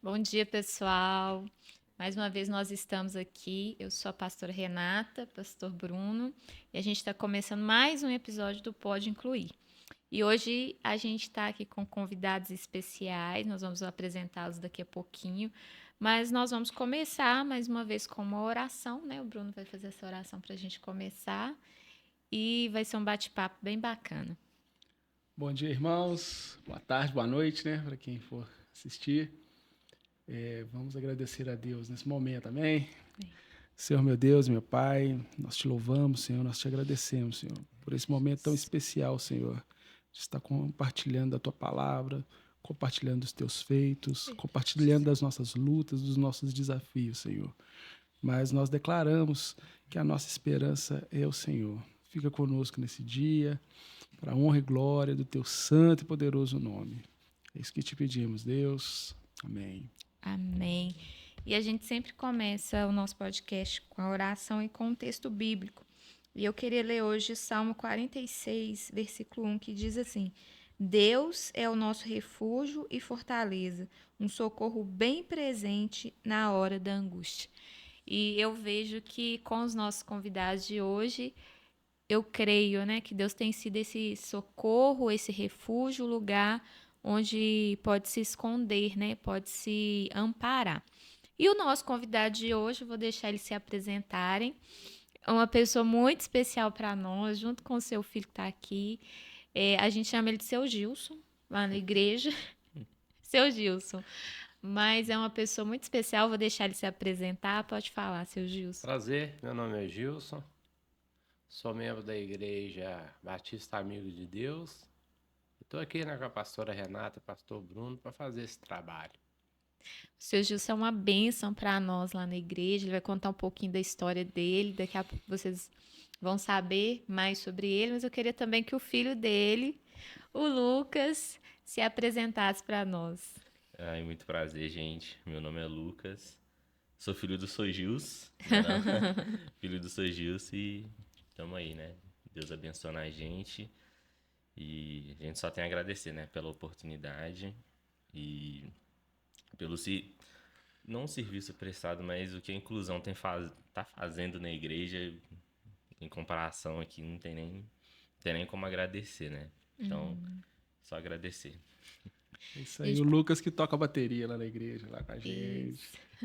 Bom dia, pessoal. Mais uma vez nós estamos aqui. Eu sou a pastora Renata, pastor Bruno, e a gente está começando mais um episódio do Pode Incluir. E hoje a gente está aqui com convidados especiais, nós vamos apresentá-los daqui a pouquinho, mas nós vamos começar mais uma vez com uma oração, né? O Bruno vai fazer essa oração para a gente começar e vai ser um bate-papo bem bacana. Bom dia, irmãos. Boa tarde, boa noite, né? Para quem for assistir. Vamos agradecer a Deus nesse momento, amém? Senhor, meu Deus, meu Pai, nós te louvamos, Senhor, nós te agradecemos, Senhor, por esse momento tão especial, Senhor, de estar compartilhando a tua palavra, compartilhando os teus feitos, compartilhando das nossas lutas, dos nossos desafios, Senhor. Mas nós declaramos que a nossa esperança é o Senhor. Fica conosco nesse dia, para a honra e glória do teu santo e poderoso nome. É isso que te pedimos, Deus. Amém. Amém. E a gente sempre começa o nosso podcast com a oração e com um texto bíblico. E eu queria ler hoje Salmo 46, versículo 1, que diz assim: Deus é o nosso refúgio e fortaleza, um socorro bem presente na hora da angústia. E eu vejo que com os nossos convidados de hoje, eu creio, né, que Deus tem sido esse socorro, esse refúgio, lugar onde pode se esconder, né, pode se amparar. E o nosso convidado de hoje, eu vou deixar eles se apresentarem. É uma pessoa muito especial para nós, junto com o seu filho que está aqui. A gente chama ele de seu Gilson, lá na igreja. Seu Gilson. Mas é uma pessoa muito especial, vou deixar ele se apresentar. Pode falar, seu Gilson. Prazer, meu nome é Gilson, sou membro da Igreja Batista Amigo de Deus. Estou aqui com a pastora Renata e pastor Bruno para fazer esse trabalho. O seu Gilson é uma bênção para nós lá na igreja. Ele vai contar um pouquinho da história dele. Daqui a pouco vocês vão saber mais sobre ele. Mas eu queria também que o filho dele, o Lucas, se apresentasse para nós. Ai, muito prazer, gente. Meu nome é Lucas. Sou filho do Sojils, né, não? Filho do Sojils e tamo aí, né? Deus abençoando a gente e a gente só tem a agradecer, né? Pela oportunidade e pelo não o serviço prestado, mas o que a inclusão tá fazendo na igreja em comparação aqui não tem nem como agradecer, né? Então, só agradecer. É isso aí. O Lucas que toca bateria lá na igreja, lá com a gente.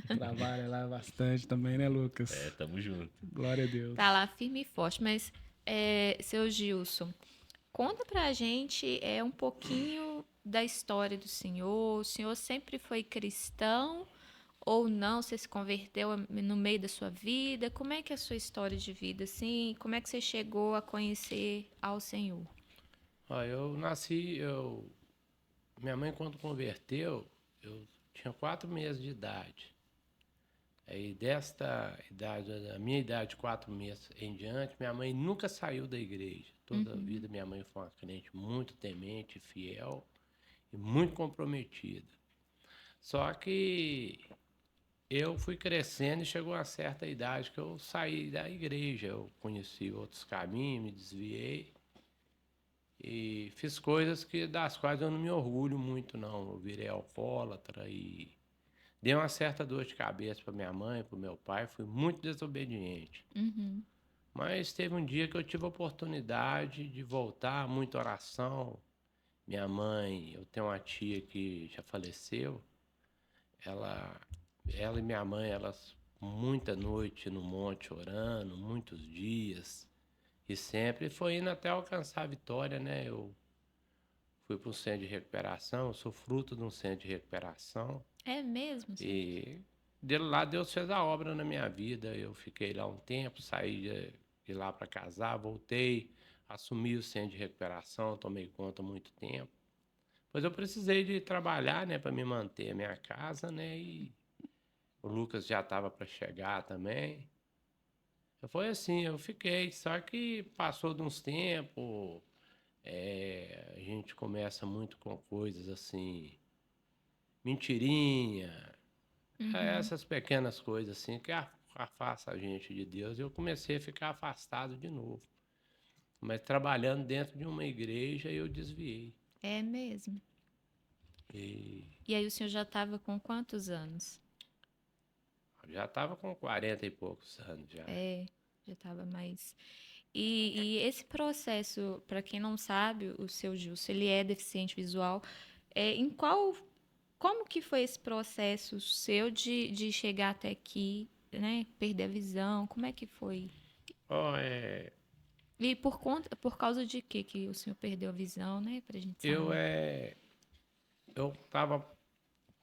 Trabalha lá bastante também, né, Lucas? Tamo junto. Glória a Deus. Tá lá firme e forte. Mas, seu Gilson, conta pra gente um pouquinho da história do senhor. O senhor sempre foi cristão ou não? Você se converteu no meio da sua vida? Como é que é a sua história de vida, assim? Como é que você chegou a conhecer ao Senhor? Minha mãe quando converteu, eu tinha 4 meses de idade. Aí desta idade, da minha idade de 4 meses em diante, minha mãe nunca saiu da igreja. Toda a vida minha mãe foi uma crente muito temente, fiel e muito comprometida. Só que eu fui crescendo e chegou a certa idade que eu saí da igreja. Eu conheci outros caminhos, me desviei e fiz coisas das quais eu não me orgulho muito, não. Eu virei alcoólatra e dei uma certa dor de cabeça para minha mãe, para o meu pai. Fui muito desobediente. Mas teve um dia que eu tive a oportunidade de voltar, muita oração. Minha mãe, eu tenho uma tia que já faleceu. Ela, ela e minha mãe, elas muita noite no monte orando, muitos dias. E sempre foi indo até alcançar a vitória, né? Eu fui para um centro de recuperação, eu sou fruto de um centro de recuperação. É mesmo, senhor? E de lá Deus fez a obra na minha vida. Eu fiquei lá um tempo, saí de lá para casar, voltei, assumi o centro de recuperação, tomei conta há muito tempo. Pois eu precisei de trabalhar, né, para me manter a minha casa, né? E o Lucas já estava para chegar também. Foi assim, eu fiquei, só que passou de uns tempos, a gente começa muito com coisas assim, mentirinha, essas pequenas coisas assim que afasta a gente de Deus. E eu comecei a ficar afastado de novo. Mas trabalhando dentro de uma igreja, eu desviei. É mesmo. E aí o senhor já estava com quantos anos? Já estava com 40 e poucos anos já. Já estava mais. E esse processo, para quem não sabe, o seu Gilson, ele é deficiente visual. Em qual, como que foi esse processo seu de chegar até aqui, né? Perder a visão, como é que foi? Ó, E por causa de que o senhor perdeu a visão, né? Pra gente eu saber. eu estava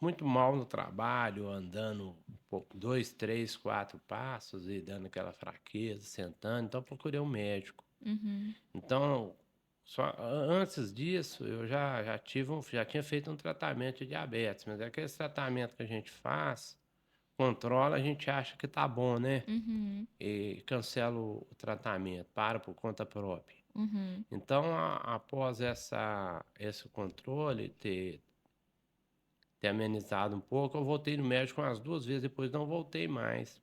muito mal no trabalho, andando um pouco, 2, 3, 4 passos e dando aquela fraqueza, sentando, então procurei um médico. Uhum, Então, antes disso, eu já tinha feito um tratamento de diabetes, mas é aquele tratamento que a gente faz, controla, a gente acha que tá bom, né? uhum, E cancela o tratamento, para por conta própria. uhum, Então, após esse controle ter amenizado um pouco, eu voltei no médico umas 2 vezes, depois não voltei mais.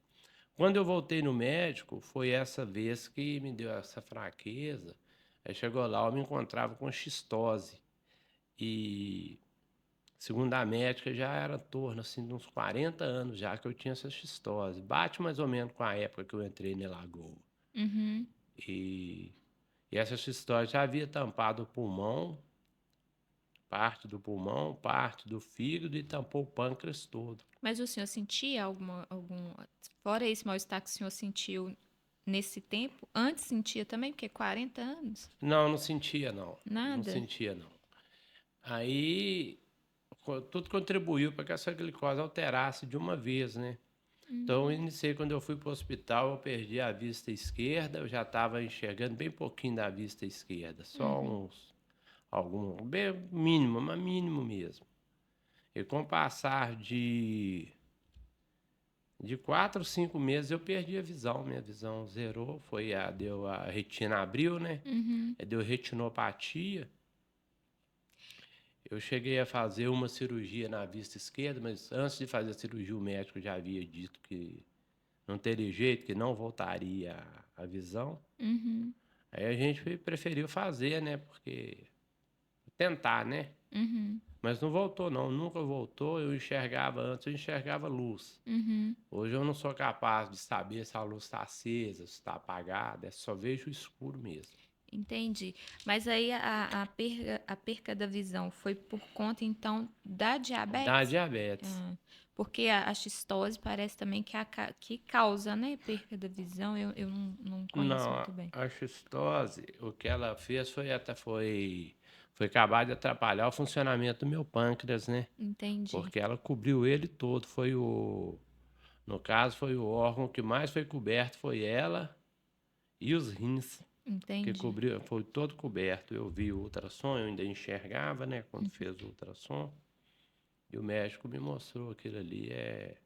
Quando eu voltei no médico, foi essa vez que me deu essa fraqueza. Aí chegou lá, eu me encontrava com xistose. E, segundo a médica, já era em torno assim, de uns 40 anos já que eu tinha essa xistose. Bate mais ou menos com a época que eu entrei na Lagoa. uhum. E, e essa xistose já havia tampado o pulmão, parte do pulmão, parte do fígado e tampou o pâncreas todo. Mas o senhor sentia fora esse mal-estar que o senhor sentiu nesse tempo, antes sentia também, porque 40 anos? Não, não sentia não. Não Nada? sentia não. Aí tudo contribuiu para que essa glicose alterasse de uma vez, né? Então, eu iniciei quando eu fui para o hospital, eu perdi a vista esquerda, eu já estava enxergando bem pouquinho da vista esquerda, só bem mínimo, mas mínimo mesmo. E com o passar de 4, 5 meses, eu perdi a visão, minha visão zerou, a retina abriu, né? Uhum. Deu retinopatia. Eu cheguei a fazer uma cirurgia na vista esquerda, mas antes de fazer a cirurgia, o médico já havia dito que não teria jeito, que não voltaria a visão. Uhum. Aí a gente preferiu fazer, né? Porque tentar, né? Uhum. Mas não voltou, não. Nunca voltou. Eu enxergava antes, eu enxergava luz. Uhum. Hoje eu não sou capaz de saber se a luz está acesa, se está apagada. Só vejo o escuro mesmo. Entendi. Mas aí a perca da visão foi por conta, então, da Da diabetes? diabetes. Ah, porque a xistose parece também que causa, né, perca da visão. Eu não conheço Não, muito bem. a xistose, o que ela fez foi acabar de atrapalhar o funcionamento do meu pâncreas, né? Entendi. Porque ela cobriu ele todo. No caso, foi o órgão que mais foi coberto, foi ela e os rins, que Entendi. cobriu, foi todo coberto. Eu vi o ultrassom, eu ainda enxergava, né, quando fez o ultrassom. E o médico me mostrou aquilo ali, é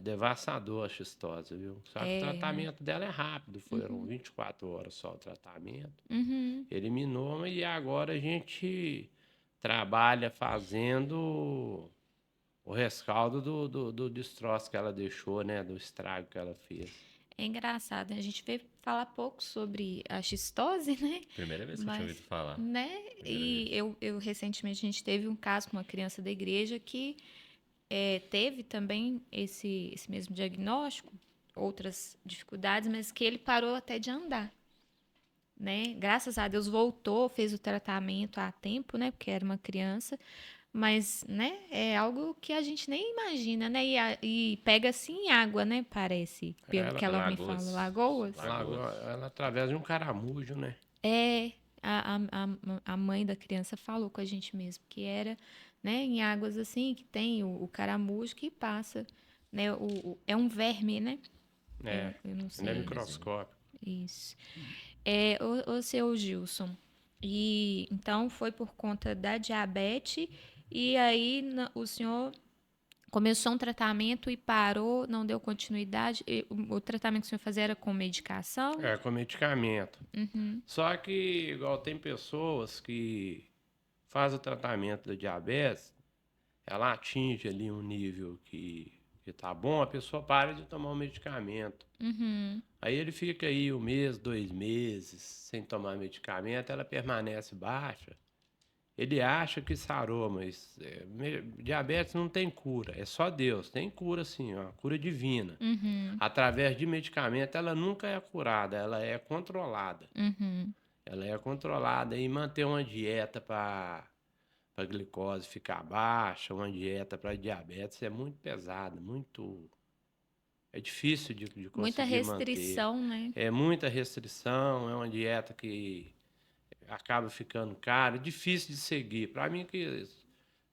devastador a xistose, viu? Só que o É, né? tratamento dela é rápido, foram 24 horas só o tratamento. Uhum. Eliminou, e agora a gente trabalha fazendo o rescaldo do destroço que ela deixou, né? Do estrago que ela fez. É engraçado, né? A gente veio falar pouco sobre a xistose, né? Primeira vez que eu tinha Mas, ouvido falar. né? Primeira E vez. eu recentemente a gente teve um caso com uma criança da igreja que teve também esse mesmo diagnóstico, outras dificuldades, mas que ele parou até de andar, né? Graças a Deus voltou, fez o tratamento a tempo, né? Porque era uma criança, mas, né? É algo que a gente nem imagina, né? E pega assim água, né? Parece, pelo que Ela, ela me falou, Lagoas. Lagoas. ela através de um caramujo, né? É, a mãe da criança falou com a gente mesmo que era, né, em águas assim, que tem o caramujo que passa, né, é um verme, né? É, Eu não ele é sei. Vermezinho. microscópio. Isso. O seu Gilson, e então foi por conta da diabetes, e aí o senhor começou um tratamento e parou, não deu continuidade. E o tratamento que o senhor fazia era com medicação? É, com medicamento. Uhum, Só que, igual tem pessoas que fazem o tratamento da diabetes, ela atinge ali um nível que tá bom, a pessoa para de tomar o medicamento. uhum, Aí ele fica aí 1 mês, 2 meses sem tomar medicamento, ela permanece baixa. Ele acha que sarou, mas diabetes não tem cura, é só Deus. Tem cura sim, ó, cura divina. Uhum. Através de medicamento, ela nunca é curada, ela é controlada. Uhum. Ela é controlada e manter uma dieta para a glicose ficar baixa, uma dieta para diabetes é muito pesada, muito. É difícil de Muita conseguir manter. restrição, né? É muita restrição, é uma dieta que acaba ficando cara, é difícil de seguir. Para mim que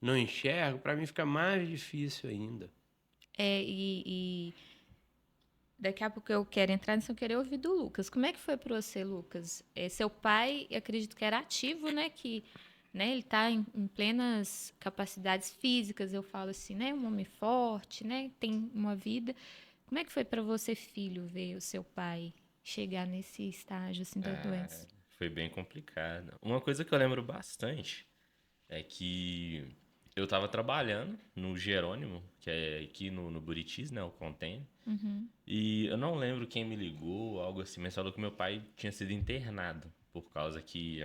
não enxergo, para mim fica mais difícil ainda. E daqui a pouco eu quero entrar nisso, eu queria ouvir do Lucas. Como é que foi para você, Lucas? Seu pai, eu acredito que era ativo, né? Que, né, ele está em plenas capacidades físicas, eu falo assim, né? Um homem forte, né? Tem uma vida. Como é que foi para você, filho, ver o seu pai chegar nesse estágio assim da doença? Foi bem complicado. Uma coisa que eu lembro bastante é que eu tava trabalhando no Jerônimo, que é aqui no Buritis, né, o container. Uhum. E eu não lembro quem me ligou, algo assim, mas falou que meu pai tinha sido internado por causa que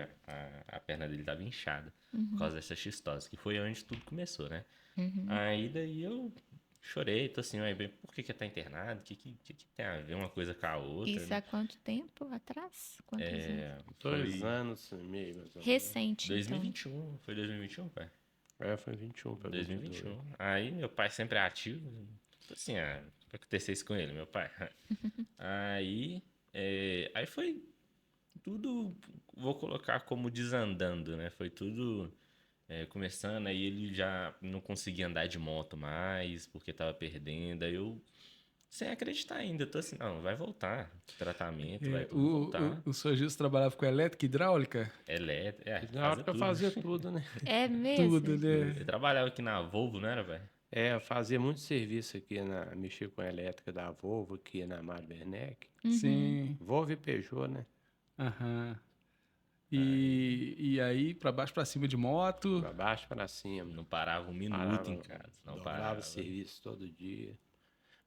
a perna dele estava inchada, por causa dessa xistose, que foi onde tudo começou, né? Aí daí eu chorei, tô assim, ué, bem, por que tá internado? O que tem a ver uma coisa com a outra, Isso né? há quanto tempo atrás? Quantos anos? 2 anos e meio, mais ou menos. Recente, então. 2021, foi 2021, pai? Foi 21 para 2021. Aí meu pai sempre é ativo, assim, vai acontecer isso com ele, meu pai. Aí, aí foi tudo, vou colocar como desandando, né? Foi tudo começando, aí ele já não conseguia andar de moto mais, porque tava perdendo. Aí eu, sem acreditar ainda, tô assim, não, vai voltar. Tratamento, vai tudo voltar. O Sr. Gilson trabalhava com elétrica e hidráulica? Elétrica, Na hora fazia que eu tudo. fazia tudo, né? É mesmo? Tudo, né? Eu trabalhava aqui na Volvo, não era, velho? Eu fazia muito serviço aqui, mexia com a elétrica da Volvo, aqui na Mário Werneck. Sim. Volvo e Peugeot, né? Aham. E aí, pra baixo, pra cima de moto. Para baixo, para cima. Não parava um minuto Parava, em casa, não dobrava parava. serviço todo dia.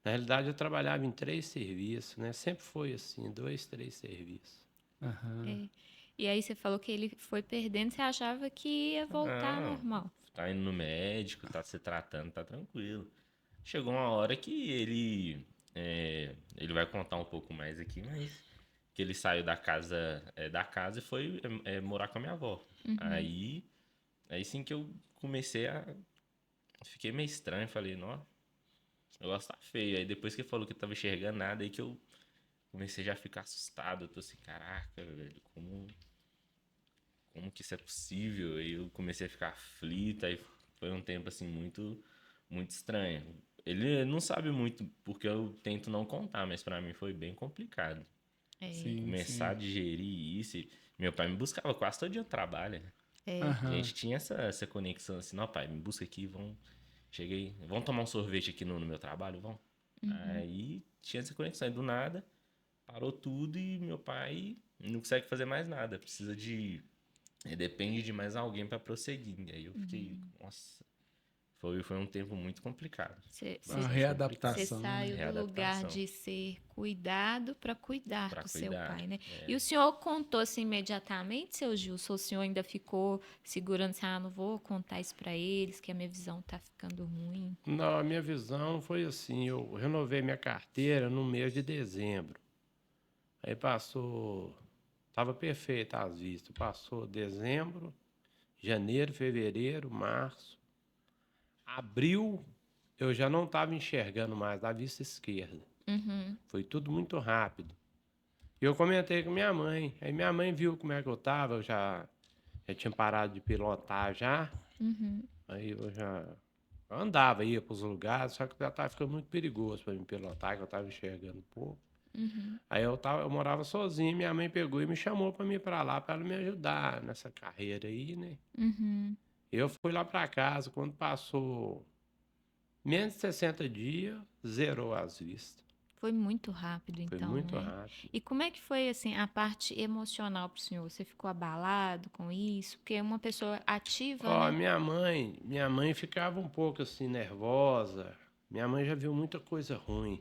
Na realidade, eu trabalhava em 3 serviços, né? Sempre foi assim, 2, 3 serviços. Aham. É. E aí você falou que ele foi perdendo, você achava que ia voltar Não, normal. tá indo no médico, tá se tratando, tá tranquilo. Chegou uma hora que ele vai contar um pouco mais aqui, mas que ele saiu da casa e foi morar com a minha avó. Aí sim que eu comecei fiquei meio estranho, falei, não, o negócio tá feio. Aí depois que ele falou que eu tava enxergando nada, aí que eu comecei já a ficar assustado. Eu tô assim, caraca, velho, como que isso é possível? Aí eu comecei a ficar aflito, aí foi um tempo assim muito, muito estranho. Ele não sabe muito porque eu tento não contar, mas pra mim foi bem complicado. Sim, Começar a sim. digerir isso. Meu pai me buscava quase todo dia no trabalho, né? A Aham. gente tinha essa conexão assim, não, pai, me busca aqui, cheguei, vamos tomar um sorvete aqui no meu trabalho, vamos? Aí tinha essa conexão, e do nada parou tudo e meu pai não consegue fazer mais nada, precisa depende de mais alguém pra prosseguir. E aí eu fiquei, nossa, foi um tempo muito complicado. Você Uma readaptação, né? saiu do lugar Readaptação. de ser cuidado para cuidar Pra do seu cuidar, pai, né? E o senhor contou assim imediatamente, seu Gilson? Ou o senhor ainda ficou segurando assim, não vou contar isso para eles, que a minha visão tá ficando ruim? Não, a minha visão foi assim, eu renovei minha carteira no mês de dezembro. Aí passou, estava perfeito as vistas, passou dezembro, janeiro, fevereiro, março, abril, eu já não estava enxergando mais da vista esquerda. Foi tudo muito rápido. E eu comentei com minha mãe, aí minha mãe viu como é que eu estava, eu já tinha parado de pilotar já, aí eu andava, ia para os lugares, só que já estava ficando muito perigoso para me pilotar, que eu estava enxergando um pouco. Aí eu morava sozinho, minha mãe pegou e me chamou para ir para lá, para ela me ajudar nessa carreira aí, né? Eu fui lá para casa, quando passou menos de 60 dias, zerou as vistas. Foi muito rápido, Foi então, muito né? rápido. E como é que foi assim a parte emocional pro senhor? Você ficou abalado com isso? Porque é uma pessoa ativa, Ó, né? minha mãe ficava um pouco assim nervosa. Minha mãe já viu muita coisa ruim.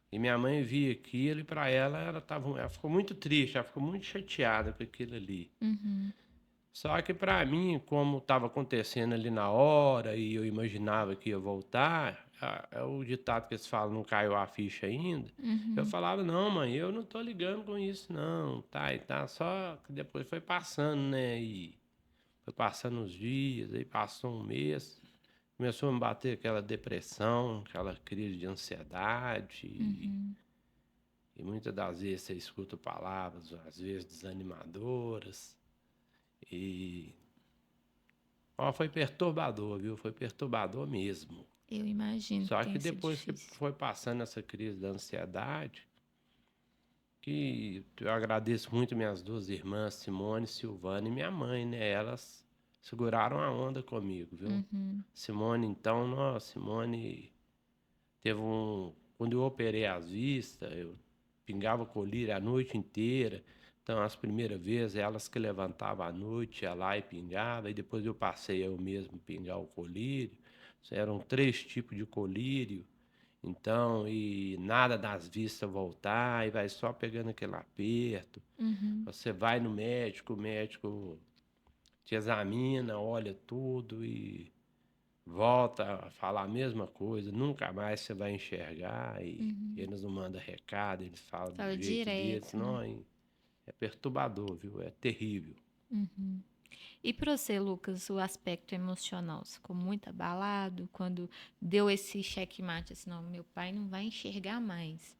E minha mãe via aquilo e para ela ela ficou muito triste, ela ficou muito chateada com aquilo ali. Só que para mim, como estava acontecendo ali na hora e eu imaginava que ia voltar, é o ditado que eles falam, não caiu a ficha ainda. Eu Uhum. falava, não, mãe, eu não tô ligando com isso, não, tá, e tá. Só que depois foi passando, né? E foi passando os dias, aí passou um mês, começou a me bater aquela depressão, aquela crise de ansiedade. Uhum. E muitas das vezes você escuta palavras, às vezes desanimadoras. E ó, foi perturbador, viu? Foi perturbador mesmo. Eu imagino que Só que tenha sido depois que difícil. foi passando essa crise da ansiedade, que eu agradeço muito minhas duas irmãs, Simone, Silvana e minha mãe, né? Elas seguraram a onda comigo, viu? Uhum. Simone, então, nossa, Simone teve um. Quando eu operei as vistas, eu pingava colírio a noite inteira. Então, as primeiras vezes, elas que levantavam à noite, ia lá e pingava, e depois eu passei eu mesmo pingar o colírio. Eram 3 tipos de colírio. Então, e nada das vistas voltar, e vai só pegando aquele aperto. Uhum. Você vai no médico, o médico te examina, olha tudo e volta a falar a mesma coisa, nunca mais você vai enxergar e Uhum. eles não mandam recado, eles falam do Fala jeito deles, direto, né? não, é perturbador, viu? É terrível. Uhum. E para você, Lucas, o aspecto emocional, você ficou muito abalado quando deu esse checkmate, assim, não, meu pai não vai enxergar mais.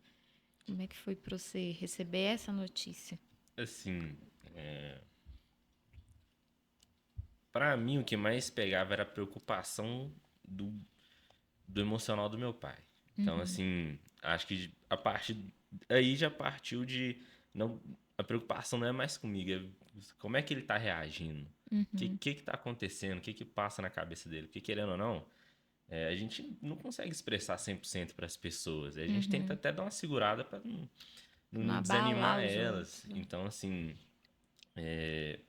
Como é que foi para você receber essa notícia? Assim, pra mim o que mais pegava era a preocupação do emocional do meu pai. Então, Uhum. assim, acho que a partir aí já partiu de não, a preocupação não é mais comigo, é como é que ele tá reagindo? O Uhum. que tá acontecendo? O que passa na cabeça dele? Porque querendo ou não, a gente não consegue expressar 100% para as pessoas. A gente tenta Uhum. até dar uma segurada para Não não abalar desanimar os elas. outros, né? Então, assim,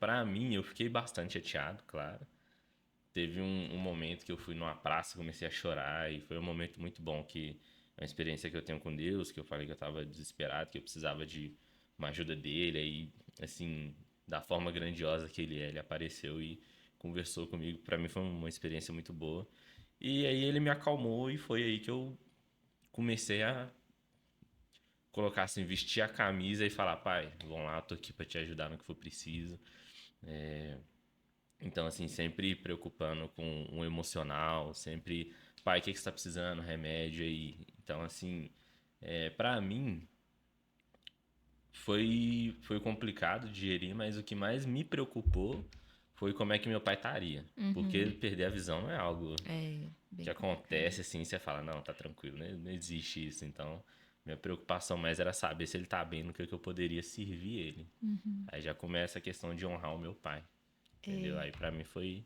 para mim, eu fiquei bastante chateado, claro. Teve um momento que eu fui numa praça, comecei a chorar e foi um momento muito bom que é uma experiência que eu tenho com Deus, que eu falei que eu estava desesperado, que eu precisava de uma ajuda dele, aí assim, da forma grandiosa que ele é, ele apareceu e conversou comigo. Para mim foi uma experiência muito boa. E aí ele me acalmou e foi aí que eu comecei a colocar assim, vestir a camisa e falar, pai, vamos lá, eu tô aqui para te ajudar no que for preciso. Então, assim, sempre preocupando com o emocional, sempre, pai, o que que você tá precisando? Remédio aí. Então, assim, para mim foi complicado digerir, mas o que mais me preocupou foi como é que meu pai estaria. Porque Uhum. perder a visão não é algo É que bem complicado. acontece assim, você fala, não, tá tranquilo, né? Não existe isso. Então, minha preocupação mais era saber se ele tá bem, no que eu poderia servir ele. Uhum. Aí já começa a questão de honrar o meu pai, entendeu? Aí pra mim foi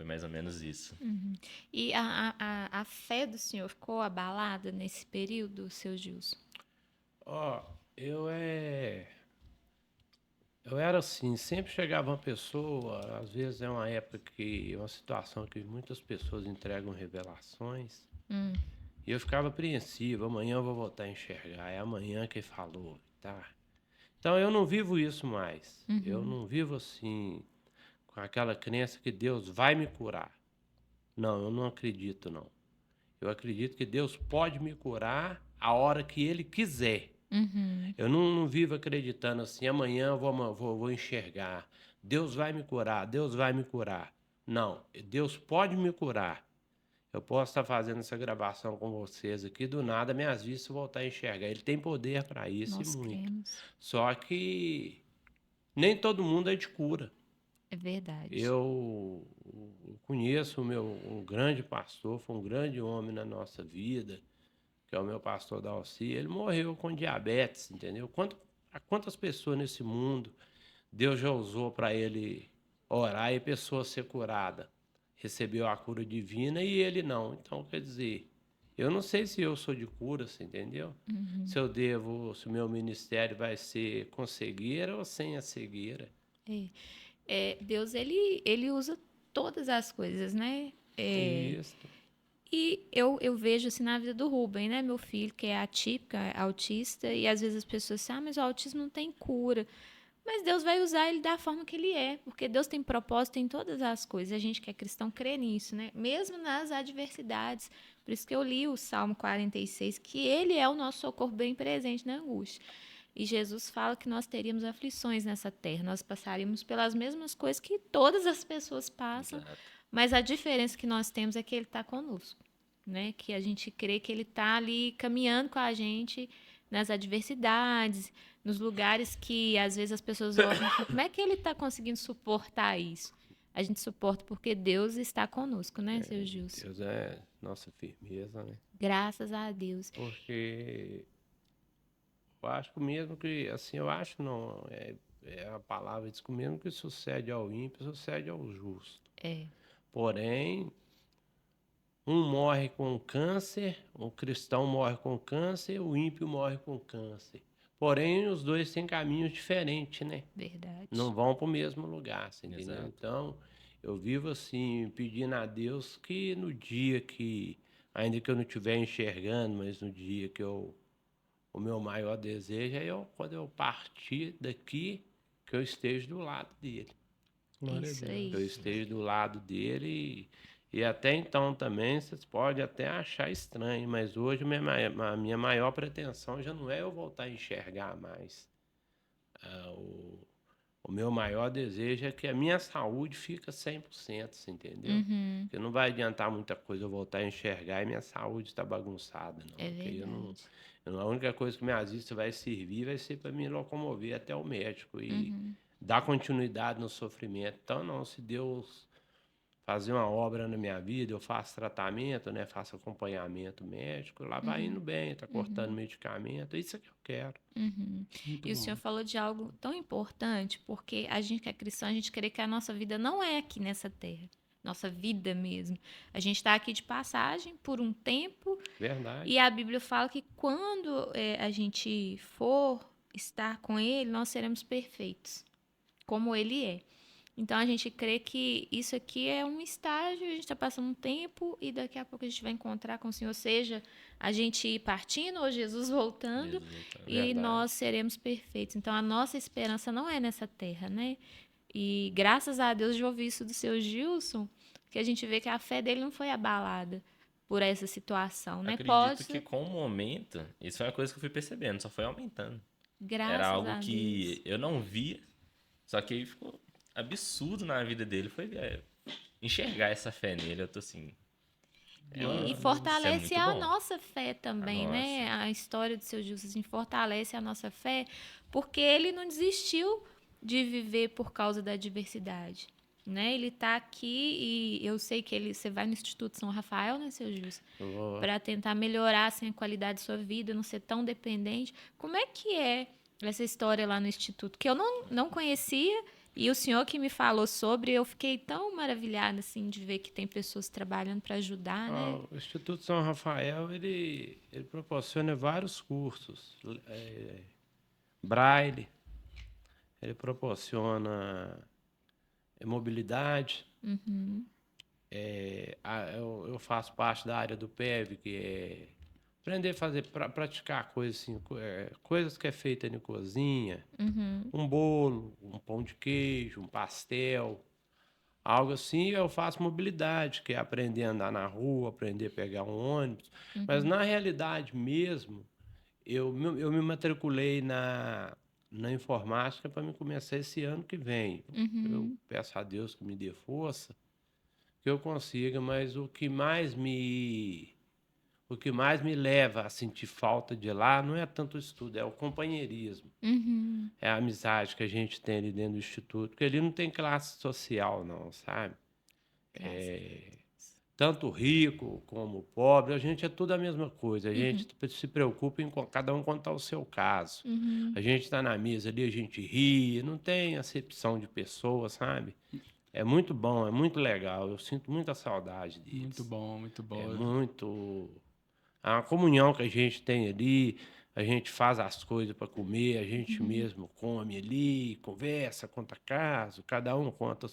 mais ou menos isso. Uhum. E a fé do senhor ficou abalada nesse período, seu Gilson? Ó, eu é. Eu era assim, sempre chegava uma pessoa, às vezes é uma época que, uma situação que muitas pessoas entregam revelações, Hum. e eu ficava apreensivo, amanhã eu vou voltar a enxergar, é amanhã que falou, tá? Então eu não vivo isso mais. Eu Uhum. não vivo assim, com aquela crença que Deus vai me curar. Não, eu não acredito, não. Eu acredito que Deus pode me curar a hora que Ele quiser. Uhum. Eu não vivo acreditando assim, amanhã eu vou enxergar. Deus vai me curar, Deus vai me curar. Não, Deus pode me curar. Eu posso estar fazendo essa gravação com vocês aqui, do nada minhas vistas voltar a enxergar. Ele tem poder para isso e Nós muito. cremos. Só que nem todo mundo é de cura. É verdade. Eu conheço um grande pastor, foi um grande homem na nossa vida, que é o meu pastor Dalci. Ele morreu com diabetes, entendeu? Quantas pessoas nesse mundo Deus já usou para ele orar e a pessoa ser curada? Recebeu a cura divina e ele não. Então, quer dizer, eu não sei se eu sou de cura, você entendeu? Uhum. Se o meu ministério vai ser com cegueira ou sem a cegueira. É. Deus, ele usa todas as coisas, né? Isso. E eu vejo assim na vida do Ruben, né? Meu filho, que é atípico, é autista, e às vezes as pessoas dizem, mas o autismo não tem cura. Mas Deus vai usar ele da forma que ele é, porque Deus tem propósito em todas as coisas. A gente que é cristão crê nisso, né? Mesmo nas adversidades. Por isso que eu li o Salmo 46, que ele é o nosso socorro bem presente na angústia. E Jesus fala que nós teríamos aflições nessa terra, nós passaríamos pelas mesmas coisas que todas as pessoas passam, Exato. mas a diferença que nós temos é que ele está conosco, né? Que a gente crê que ele está ali caminhando com a gente nas adversidades, nos lugares que às vezes as pessoas olham e falam, como é que ele está conseguindo suportar isso? A gente suporta porque Deus está conosco, né, seu Gilson? Deus é nossa firmeza, né? Graças a Deus. Porque eu acho que mesmo que, assim, eu acho não, é a palavra diz que mesmo que sucede ao ímpio, sucede ao justo. É, Porém, um morre com câncer, o cristão morre com câncer, o ímpio morre com câncer. Porém, os dois têm caminhos diferentes, né? verdade. Não vão para o mesmo lugar, você entendeu? Exato. Então, eu vivo assim, pedindo a Deus que no dia que, ainda que eu não estiver enxergando, mas no dia que o meu maior desejo é quando eu partir daqui, que eu esteja do lado dele. Glória Isso a aí. Que eu esteja do lado dele e até então também vocês podem até achar estranho, mas hoje a minha maior pretensão já não é eu voltar a enxergar mais. O meu maior desejo é que a minha saúde fica 100%, você entendeu? Uhum, Porque não vai adiantar muita coisa eu voltar a enxergar e minha saúde está bagunçada, não. é Porque verdade. a única coisa que minha vista vai servir vai ser para me locomover até o médico e Uhum, dar continuidade no sofrimento. Então, não, se Deus fazer uma obra na minha vida, eu faço tratamento, né? Faço acompanhamento médico, lá vai indo bem, tá cortando medicamento, isso é que eu quero. uhum. Muito E o bom. senhor falou de algo tão importante, porque a gente que é cristão, a gente crê que a nossa vida não é aqui nessa terra. Nossa vida mesmo. A gente está aqui de passagem por um tempo. Verdade. E a Bíblia fala que quando a gente for estar com Ele, nós seremos perfeitos, como Ele é. Então a gente crê que isso aqui é um estágio, a gente está passando um tempo e daqui a pouco a gente vai encontrar com o Senhor, seja a gente ir partindo ou Jesus voltando, Jesus, então. e Verdade. nós seremos perfeitos. Então a nossa esperança não é nessa terra, né? E graças a Deus de ouvir isso do seu Gilson, que a gente vê que a fé dele não foi abalada por essa situação, né? Acredito que com o momento, isso é uma coisa que eu fui percebendo, só foi aumentando. Era Graças algo a que Deus. eu não via, só que aí ficou absurdo na vida dele. Foi enxergar essa fé nele. Eu tô assim. E Isso é fortalece muito a bom. nossa fé também, A né? A história do seu Gilson assim, fortalece a nossa fé, porque ele não desistiu de viver por causa da adversidade, né? Ele está aqui e eu sei que você vai no Instituto São Rafael, né, seu Gilson, Eu- para tentar melhorar assim, a qualidade de sua vida, não ser tão dependente. Como é que é essa história lá no Instituto? Que eu não conhecia e o senhor que me falou sobre, eu fiquei tão maravilhada assim de ver que tem pessoas trabalhando para ajudar, né? O Instituto São Rafael, ele proporciona vários cursos. Braille, ele proporciona mobilidade. Eu faço parte da área do PEV, que é aprender a fazer, praticar coisas assim, coisas que é feita na cozinha, um bolo, um pão de queijo, um pastel, algo assim. Eu faço mobilidade, que é aprender a andar na rua, aprender a pegar um ônibus. Mas na realidade mesmo, eu me matriculei na informática para me começar esse ano que vem. Eu peço a Deus que me dê força, que eu consiga, mas o que mais me leva a sentir falta de lá não é tanto o estudo, é o companheirismo. É a amizade que a gente tem ali dentro do instituto, porque ali não tem classe social não, sabe? Tanto rico como pobre, a gente é tudo a mesma coisa. A gente se preocupa em cada um contar o seu caso. A gente está na mesa ali, a gente ri, não tem acepção de pessoas, sabe? É muito bom, é muito legal. Eu sinto muita saudade deles. Muito bom, muito bom. É muito. A comunhão que a gente tem ali, a gente faz as coisas para comer, a gente mesmo come ali, conversa, conta caso, cada um conta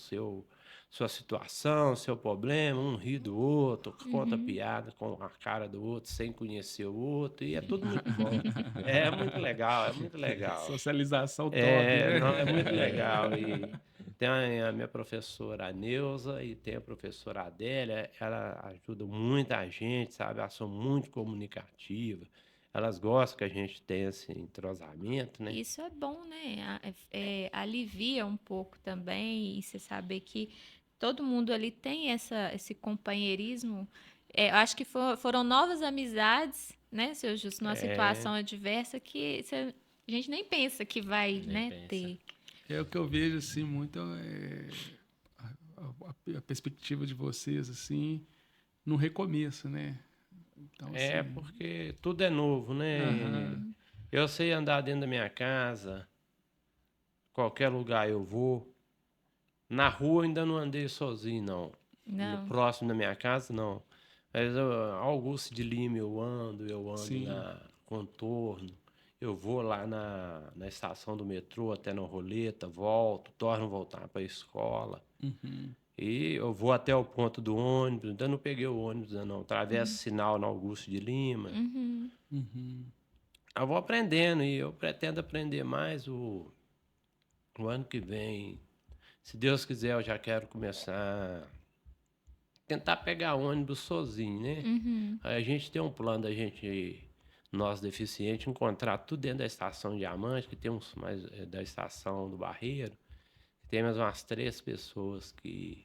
sua situação, seu problema, um ri do outro, conta piada com a cara do outro, sem conhecer o outro, e é tudo muito bom. É muito legal, é muito legal. Socialização top, É, né? não, é muito legal. E tem a minha professora a Neuza e tem a professora Adélia, ela ajuda muito a gente, sabe? Elas são muito comunicativas, elas gostam que a gente tenha esse entrosamento, né? Isso é bom, né? Alivia um pouco também, e você saber que todo mundo ali tem esse companheirismo. Eu acho que foram novas amizades, né, seu Justo, numa É, situação adversa que a gente nem pensa que vai, Nem né, pensa. ter. É o que eu vejo, assim, muito a perspectiva de vocês, assim, no recomeço, né? Então, assim... porque tudo é novo, né? Aham, Eu sei andar dentro da minha casa, qualquer lugar eu vou. Na rua ainda não andei sozinho, não. No Não. próximo da minha casa, não. Mas Augusto de Lima eu ando sim. na Contorno, eu vou lá na estação do metrô até na Roleta, volto, torno a voltar para a escola. Uhum, E eu vou até o ponto do ônibus, ainda não peguei o ônibus, ainda não. Atravesso o sinal na Augusto de Lima. Uhum. uhum. Eu vou aprendendo e eu pretendo aprender mais o ano que vem. Se Deus quiser, eu já quero começar a tentar pegar ônibus sozinho, né? Uhum. Aí a gente tem um plano da gente, nós deficientes, encontrar tudo dentro da estação Diamante, que tem uns mais da estação do Barreiro, que tem mais umas 3 pessoas que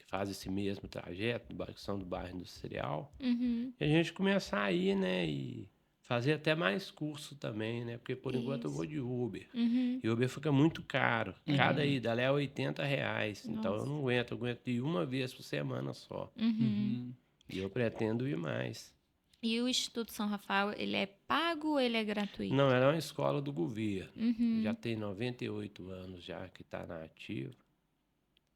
fazem esse mesmo trajeto, que são do bairro industrial. Uhum. E a gente começar a ir, né? E fazer até mais curso também, né? Porque por enquanto eu vou Isso. de Uber. Uhum. E Uber fica muito caro. Cada ida é R$ 80. Então eu Nossa. não aguento, eu aguento ir uma vez por semana só. Uhum. Uhum. E eu pretendo ir mais. E o Instituto São Rafael, ele é pago ou ele é gratuito? Não, ela é uma escola do governo. Já Uhum. tem 98 anos já que está na ativa.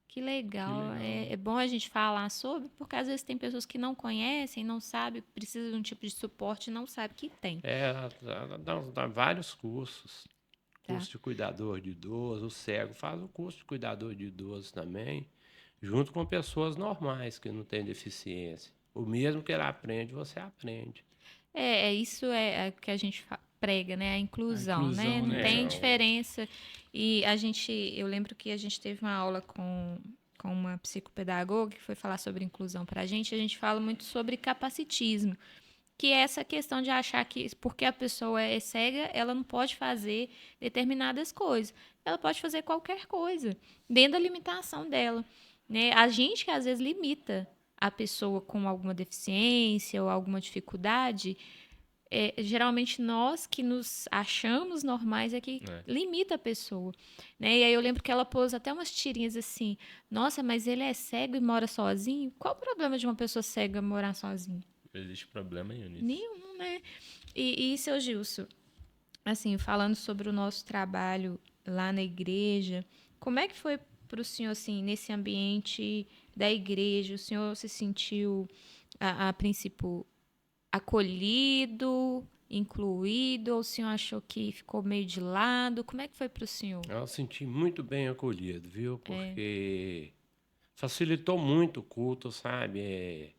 Que Que legal. legal. É bom a gente falar sobre, porque às vezes tem pessoas que não conhecem, não sabem, precisa de um tipo de suporte e não sabe que tem, Ela dá vários cursos. tá? Curso de cuidador de idoso, o cego faz o curso de cuidador de idoso também, junto com pessoas normais que não têm deficiência. O mesmo que ele aprende, você aprende. Isso é o que a gente prega, né? A A inclusão, né? inclusão, Não né? tem É, diferença. E eu lembro que a gente teve uma aula com uma psicopedagoga que foi falar sobre inclusão para a gente fala muito sobre capacitismo, que é essa questão de achar que porque a pessoa é cega, ela não pode fazer determinadas coisas. Ela pode fazer qualquer coisa, dentro da limitação dela, né? A gente que às vezes limita a pessoa com alguma deficiência ou alguma dificuldade, geralmente nós que nos achamos normais é que É. limita a pessoa, né? E aí eu lembro que ela pôs até umas tirinhas assim: nossa, mas ele é cego e mora sozinho? Qual o problema de uma pessoa cega morar sozinha? Não existe problema nenhum nisso. Nenhum, né? E seu Gilson, assim, falando sobre o nosso trabalho lá na igreja, como é que foi para o senhor, assim, nesse ambiente da igreja? O senhor se sentiu, a princípio, acolhido, incluído, ou o senhor achou que ficou meio de lado? Como é que foi para o senhor? eu senti muito bem acolhido, viu? É. Porque facilitou muito o culto, sabe?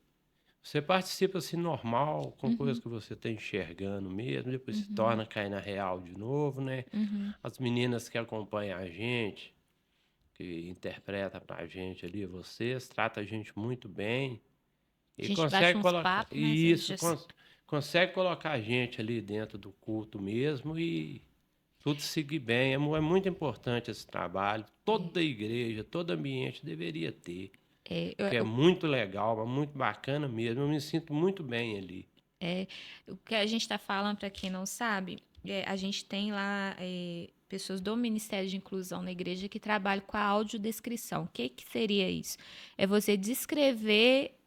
Você participa assim normal, com coisas que você está enxergando mesmo, depois se torna cair na real de novo, né? Uhum. As meninas que acompanham a gente, que interpreta pra gente ali, vocês, trata a gente muito bem A e gente bate consegue uns colocar papos, né? isso, consegue colocar a gente ali dentro do culto mesmo e tudo seguir bem. É muito importante esse trabalho. Toda igreja, todo ambiente deveria ter, que é muito legal, é muito bacana mesmo. Eu me sinto muito bem ali. O que a gente está falando, para quem não sabe, a gente tem lá pessoas do Ministério de Inclusão na igreja que trabalham com a audiodescrição. O que seria isso? É você descrever,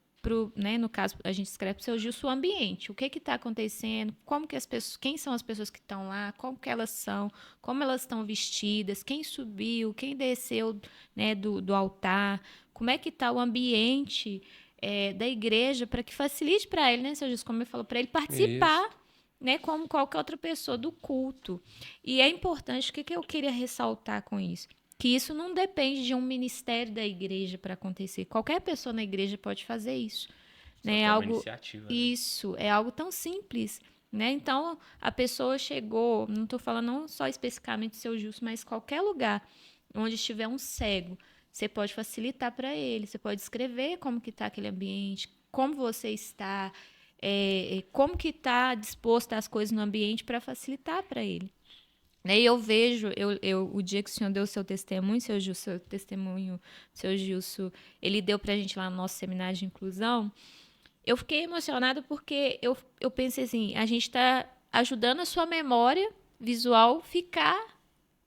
né, no caso, a gente escreve para o seu Gilson o ambiente. O que está acontecendo, como que as pessoas, quem são as pessoas que estão lá, como que elas são, como elas estão vestidas, quem subiu, quem desceu, né, do altar, como é que está o ambiente da igreja, para que facilite para ele, né, seu Gilson, como eu falo, para ele Isso. participar, né, como qualquer outra pessoa do culto. E é importante, o que eu queria ressaltar com isso? que isso não depende de um ministério da igreja para acontecer. Qualquer pessoa na igreja pode fazer isso. Só Né? que é uma Algo, iniciativa, né? isso, é algo tão simples. Né? Então, a pessoa chegou, não estou falando não só especificamente do seu Justo, mas qualquer lugar onde estiver um cego, você pode facilitar para ele, você pode escrever como que está aquele ambiente, como você está, como que está disposto as coisas no ambiente para facilitar para ele. Né? E eu vejo, o dia que o senhor deu o seu testemunho, seu Gilson, ele deu para a gente lá no nosso seminário de inclusão, eu fiquei emocionada porque eu pensei assim, a gente está ajudando a sua memória visual ficar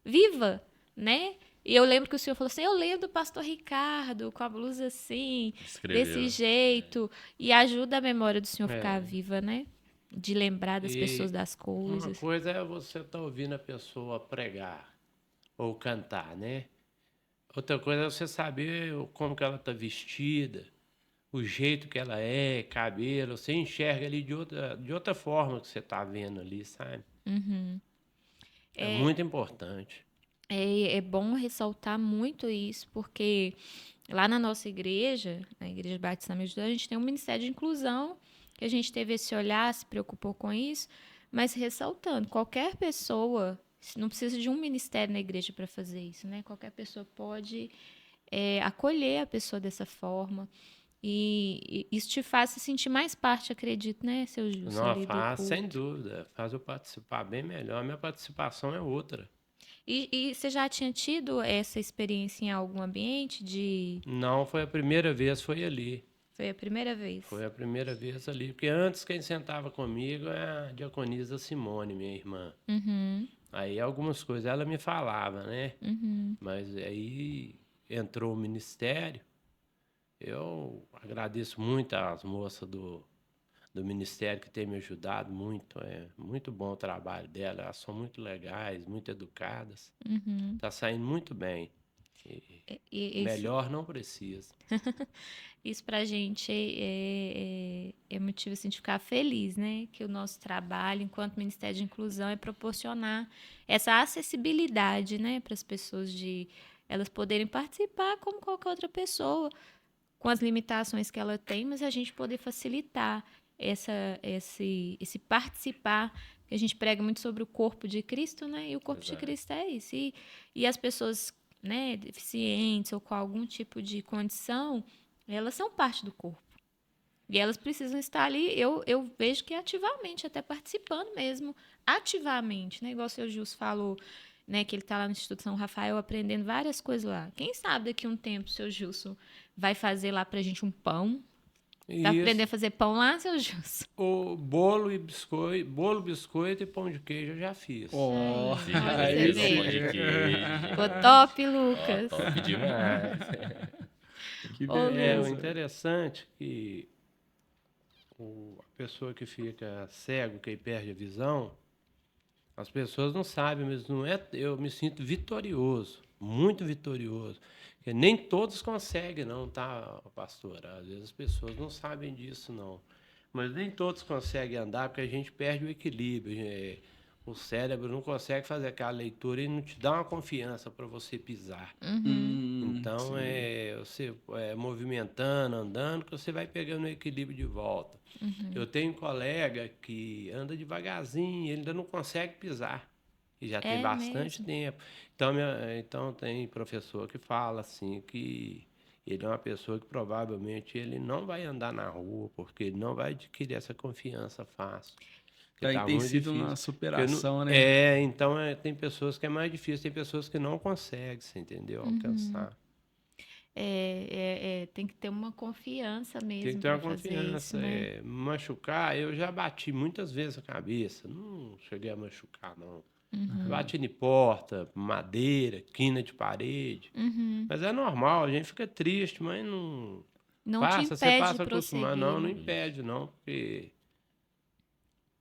viva, né? E eu lembro que o senhor falou assim, eu lembro do pastor Ricardo com a blusa assim, Escreveu. desse jeito, e ajuda a memória do senhor ficar É. viva, né? De lembrar das E pessoas, das uma coisas. coisa é você estar ouvindo a pessoa pregar ou cantar, né? Outra coisa é você saber como que ela está vestida, o jeito que ela é, cabelo. Você enxerga ali de outra forma que você está vendo ali, sabe? É muito importante. É bom ressaltar muito isso, porque lá na nossa igreja, na Igreja Batista Amigo de Deus, a gente tem um ministério de inclusão, que a gente teve esse olhar, se preocupou com isso, mas ressaltando, qualquer pessoa, não precisa de um ministério na igreja para fazer isso, né? Qualquer pessoa pode acolher a pessoa dessa forma, e isso te faz se sentir mais parte, acredito, né, seu Gilson, Não, ali do faz, sem culto. dúvida. Faz eu participar bem melhor. A minha participação é outra. E você já tinha tido essa experiência em algum ambiente de... Não, foi a primeira vez, foi ali. Foi a primeira vez? Foi a primeira vez ali. Porque antes quem sentava comigo é a diaconisa Simone, minha irmã. Uhum, Aí algumas coisas ela me falava, né? uhum. Mas aí entrou o ministério. Eu agradeço muito às moças do ministério que têm me ajudado muito. É muito bom o trabalho delas. Elas são muito legais, muito educadas. Tá saindo muito bem. E Melhor não precisa. isso pra gente é motivo assim, de ficar feliz, né? Que o nosso trabalho, enquanto Ministério de Inclusão, é proporcionar essa acessibilidade, né? Para as pessoas de elas poderem participar como qualquer outra pessoa, com as limitações que ela tem, mas a gente poder facilitar esse participar, que a gente prega muito sobre o corpo de Cristo, né? E o corpo de Exato. Cristo é isso. E as pessoas, né, deficientes ou com algum tipo de condição, elas são parte do corpo. E elas precisam estar ali, eu vejo que ativamente, até participando mesmo, ativamente, né? Igual o seu Gilson falou, né, que ele está lá no Instituto São Rafael aprendendo várias coisas lá. Quem sabe daqui a um tempo o seu Gilson vai fazer lá pra gente um pão. Tá E aprendendo a isso, fazer pão lá, seu Gilson? o bolo e biscoito, bolo, biscoito e pão de queijo eu já fiz. Ó, Esse Olha, dia você ele fez vê. um pão de queijo. Ficou top, Ó, Lucas. top demais. que Ô, É, o beleza. interessante é que a pessoa que fica cego, que perde a visão, as pessoas não sabem, mas não é, eu me sinto vitorioso, muito vitorioso. Porque nem todos conseguem, não, tá, pastor? Às vezes as pessoas não sabem disso, não. Mas nem todos conseguem andar porque a gente perde o equilíbrio. O cérebro não consegue fazer aquela leitura e não te dá uma confiança para você pisar. Então, Sim. você movimentando, andando, que você vai pegando o equilíbrio de volta. Eu tenho um colega que anda devagarzinho, ele ainda não consegue pisar. E já tem É bastante mesmo? tempo. Então tem professor que fala assim que ele é uma pessoa que provavelmente ele não vai andar na rua, porque ele não vai adquirir essa confiança fácil. Porque Aí tá tem muito sido uma difícil. superação, né? Então tem pessoas que é mais difícil, tem pessoas que não conseguem, você entendeu? Alcançar. Tem que ter uma confiança Tem que mesmo ter uma para fazer isso, confiança. né? Machucar, eu já bati muitas vezes a cabeça. Não cheguei a machucar, não. Bati em porta, madeira, quina de parede. Mas é normal, a gente fica triste, mas não. Não te Você impede de passa a acostumar. prosseguir, Não né? impede, não. Porque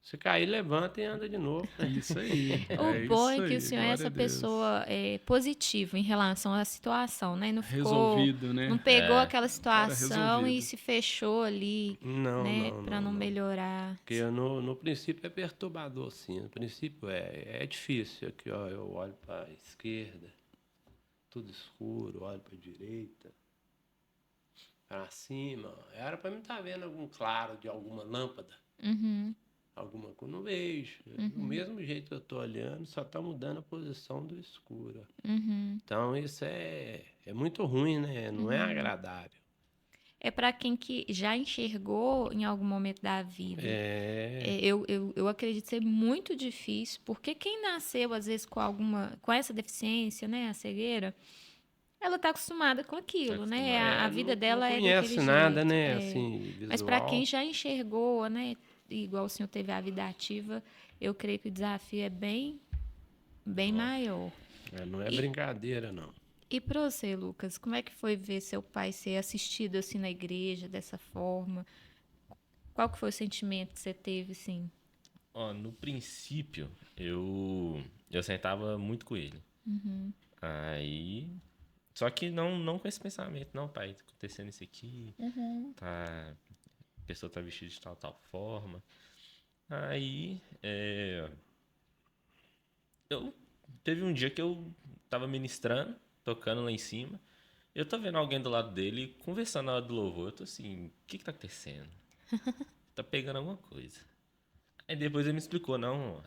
se cair, levanta e anda de novo. Isso aí. O bom é que o aí, senhor é glória essa a Deus. pessoa positiva em relação à situação, né? Não ficou, Resolvido, né? não pegou É, aquela situação e resolvido. se fechou ali, Não, né? não, Para não, não não. melhorar. Porque no princípio é perturbador, sim. No princípio é difícil. Aqui, ó, eu olho para a esquerda, tudo escuro, olho para a direita, para cima. Era para mim estar vendo algum claro de alguma lâmpada. Uhum. Alguma coisa, não vejo. Do mesmo jeito que eu estou olhando, só está mudando a posição do escuro. Uhum. Então, isso é muito ruim, né? Não é agradável. É para quem que já enxergou em algum momento da vida. Eu acredito ser muito difícil, porque quem nasceu, às vezes, com essa deficiência, né, a cegueira, ela tá acostumada com aquilo, né? A vida dela não é conhece daquele nada, jeito. né? Assim, Mas para visual. quem já enxergou, né, igual o senhor teve a vida ativa, eu creio que o desafio é bem maior. Não é brincadeira, não. E para você, Lucas, como é que foi ver seu pai ser assistido assim na igreja, dessa forma? Qual que foi o sentimento que você teve, assim? Ó, no princípio, eu sentava muito com ele. Aí. Só que não com esse pensamento, não, pai, tá acontecendo isso aqui, tá, a pessoa tá vestida de tal forma. Aí, teve um dia que eu tava ministrando, tocando lá em cima, eu tô vendo alguém do lado dele conversando na hora do louvor, eu tô assim, o que tá acontecendo? Tá pegando alguma coisa. Aí depois ele me explicou, não,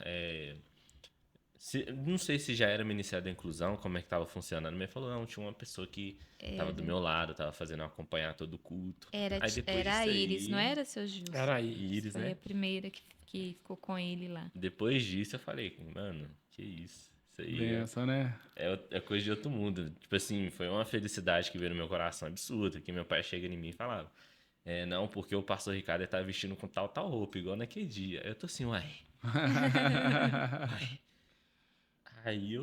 não sei se já era Ministério da Inclusão, como é que tava funcionando, mas ele falou, não, tinha uma pessoa que tava do meu lado, tava fazendo eu acompanhar todo o culto. Aí depois Era a disso Iris, não aí, era, seu Gilson? Era aí. Iris, Foi né? a primeira que ficou com ele lá. Depois disso eu falei, mano, que isso? Isso aí Benção, né? é coisa de outro mundo. Tipo assim, foi uma felicidade que veio no meu coração absurda, que meu pai chega em mim e falava, não, porque o pastor Ricardo tá vestindo com tal roupa, igual naquele dia. Aí eu tô assim, uai. Aí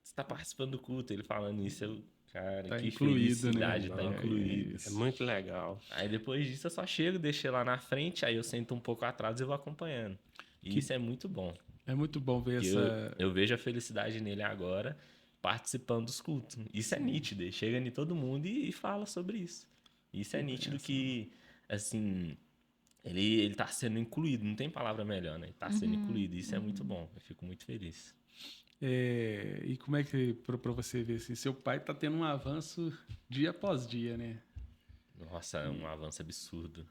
você tá participando do culto, ele falando isso, cara, Tá que incluído, né? felicidade, tá incluído. É muito legal. Aí depois disso eu só chego, deixo ele lá na frente, aí eu sento um pouco atrás e vou acompanhando. E isso é muito bom. É muito bom ver Que essa. eu vejo a felicidade nele agora participando dos cultos. Isso é nítido, ele chega em todo mundo e fala sobre isso. Isso é nítido que, assim, ele tá sendo incluído, não tem palavra melhor, né? Ele tá sendo incluído, isso é muito bom, eu fico muito feliz. E como é que, pra você ver assim, seu pai tá tendo um avanço dia após dia, né? Nossa, é um avanço absurdo.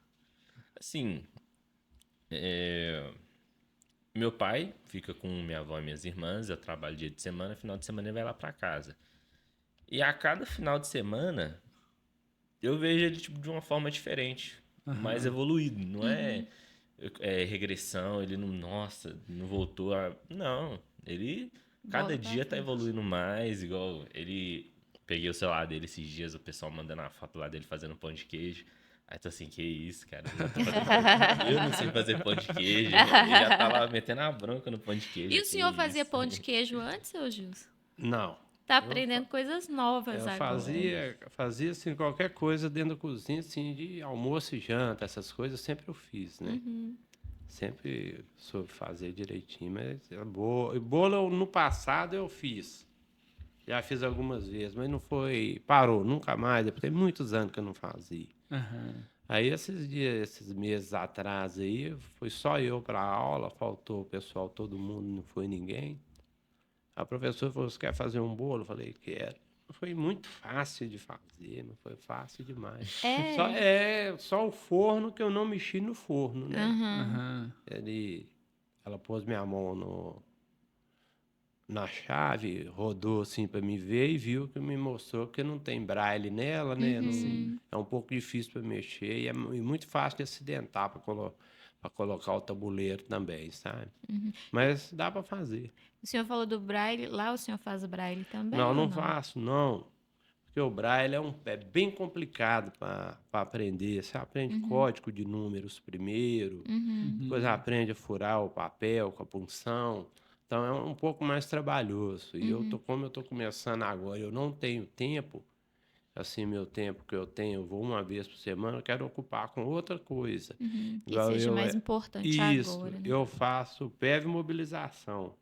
Assim, meu pai fica com minha avó e minhas irmãs, eu trabalho dia de semana, final de semana ele vai lá pra casa. E a cada final de semana, eu vejo ele tipo, de uma forma diferente, mais evoluído. Não é regressão, ele não, nossa, não voltou a... Não, ele cada Bola pra dia tá frente. evoluindo mais, igual ele... Peguei o celular dele esses dias, o pessoal mandando a foto lá dele fazendo pão de queijo. Aí tô assim, que isso, cara? Eu não sei fazer pão de queijo. Ele já tava metendo a bronca no pão de queijo. E o que senhor fazia isso. pão de queijo antes, seu Gilson? Não. Tá aprendendo coisas novas Eu agora. fazia assim, qualquer coisa dentro da cozinha, assim, de almoço e janta, essas coisas, sempre eu fiz, né? Sempre soube fazer direitinho, mas bolo no passado eu fiz. Já fiz algumas vezes, mas não foi... Parou, nunca mais. Depois tem muitos anos que eu não fazia. Aí esses meses atrás aí, foi só eu para aula, faltou o pessoal, todo mundo, não foi ninguém. A professora falou, você quer fazer um bolo? Eu falei, quero. Foi muito fácil de fazer, não foi fácil demais. Só o forno que eu não mexi no forno, né? Ela pôs minha mão na chave, rodou assim para me ver e viu que me mostrou que não tem braille nela, né? É um pouco difícil para mexer e é muito fácil de acidentar para colocar o tabuleiro também, sabe? Mas dá para fazer. O senhor falou do braille, lá o senhor faz braille também Não, ou não faço, não. Porque o braille é bem complicado para aprender. Você aprende código de números primeiro, depois aprende a furar o papel com a punção. Então é um pouco mais trabalhoso. E como eu estou começando agora, eu não tenho tempo, assim, meu tempo que eu tenho, eu vou uma vez por semana, eu quero ocupar com outra coisa. que seja mais importante agora, né? Eu faço PEV mobilização.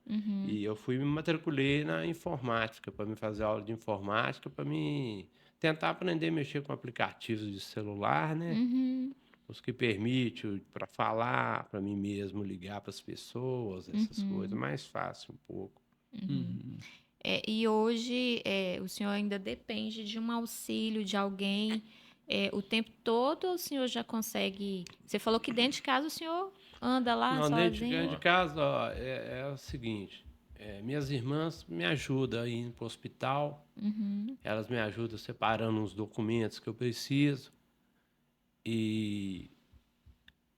E eu me matriculei na informática, para me fazer aula de informática, para me tentar aprender a mexer com aplicativos de celular, né? Os que permitem para falar, para mim mesmo ligar para as pessoas, essas coisas, mais fácil um pouco. E hoje o senhor ainda depende de um auxílio de alguém o tempo todo, ou o senhor já consegue? Você falou que dentro de casa o senhor anda lá Não, dentro de sozinho? casa, ó, é o seguinte, minhas irmãs me ajudam a ir para o hospital, elas me ajudam separando os documentos que eu preciso, e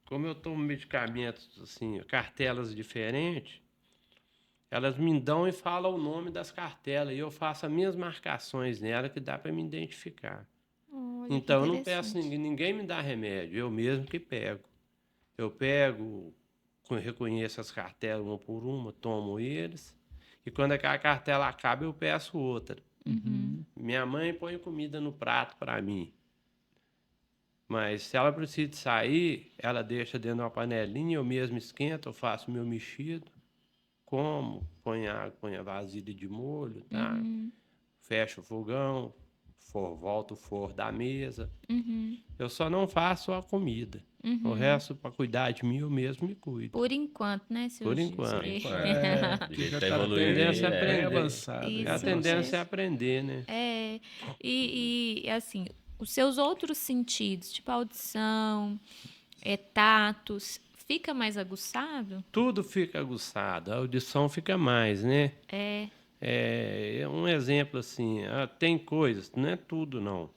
como eu tomo medicamentos, assim, cartelas diferentes, elas me dão e falam o nome das cartelas, e eu faço as minhas marcações nela que dá para me identificar. Olha, que Então, eu não peço interessante. ninguém me dá remédio, eu mesmo que pego. Eu pego, reconheço as cartelas uma por uma, tomo eles. E quando aquela cartela acaba, eu peço outra. Minha mãe põe comida no prato para mim. Mas se ela precisa de sair, ela deixa dentro de uma panelinha, eu mesmo esquento, eu faço meu mexido, como, ponho água, ponho a vasilha de molho, tá? Fecho o fogão, volto o forno da mesa. Eu só não faço a comida. O resto, para cuidar de mim, eu mesmo me cuido. Por enquanto, né, seu Por Gilson? enquanto. Por enquanto. É, Do que jeito já que tá tá A evoluindo tendência é aí, bem aprender. avançado. Isso A Esse tendência é processo. aprender, né? Assim, os seus outros sentidos, tipo audição, tatos, fica mais aguçado? Tudo fica aguçado, a audição fica mais, né? Um exemplo assim, tem coisas, não é tudo não,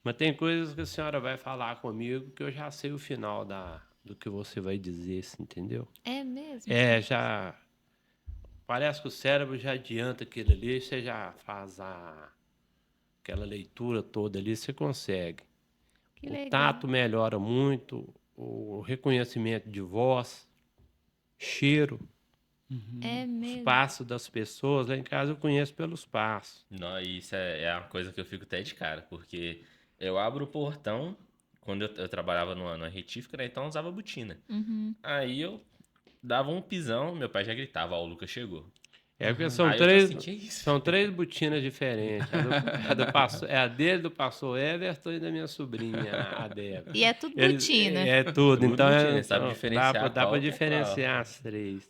mas tem coisas que a senhora vai falar comigo que eu já sei o final do que você vai dizer, você entendeu? É mesmo? Já parece que o cérebro já adianta aquilo ali, você já faz aquela leitura toda ali, você consegue. Que O legal. tato melhora muito, o reconhecimento de voz, cheiro, É os mesmo. passos das pessoas. Lá em casa eu conheço pelos passos. Não, e isso é uma coisa que eu fico até de cara, porque eu abro o portão, quando eu trabalhava numa retífica, né? Então eu usava botina. Aí eu dava um pisão, meu pai já gritava, ó, o Lucas chegou. É porque Aí eu tô assim, que isso? são três botinas diferentes. É a dele, do pastor Everton e da minha sobrinha, a Débora. E é tudo botina. É tudo, Tudo então, botina, sabe diferenciar dá para qual que é qual. diferenciar as três.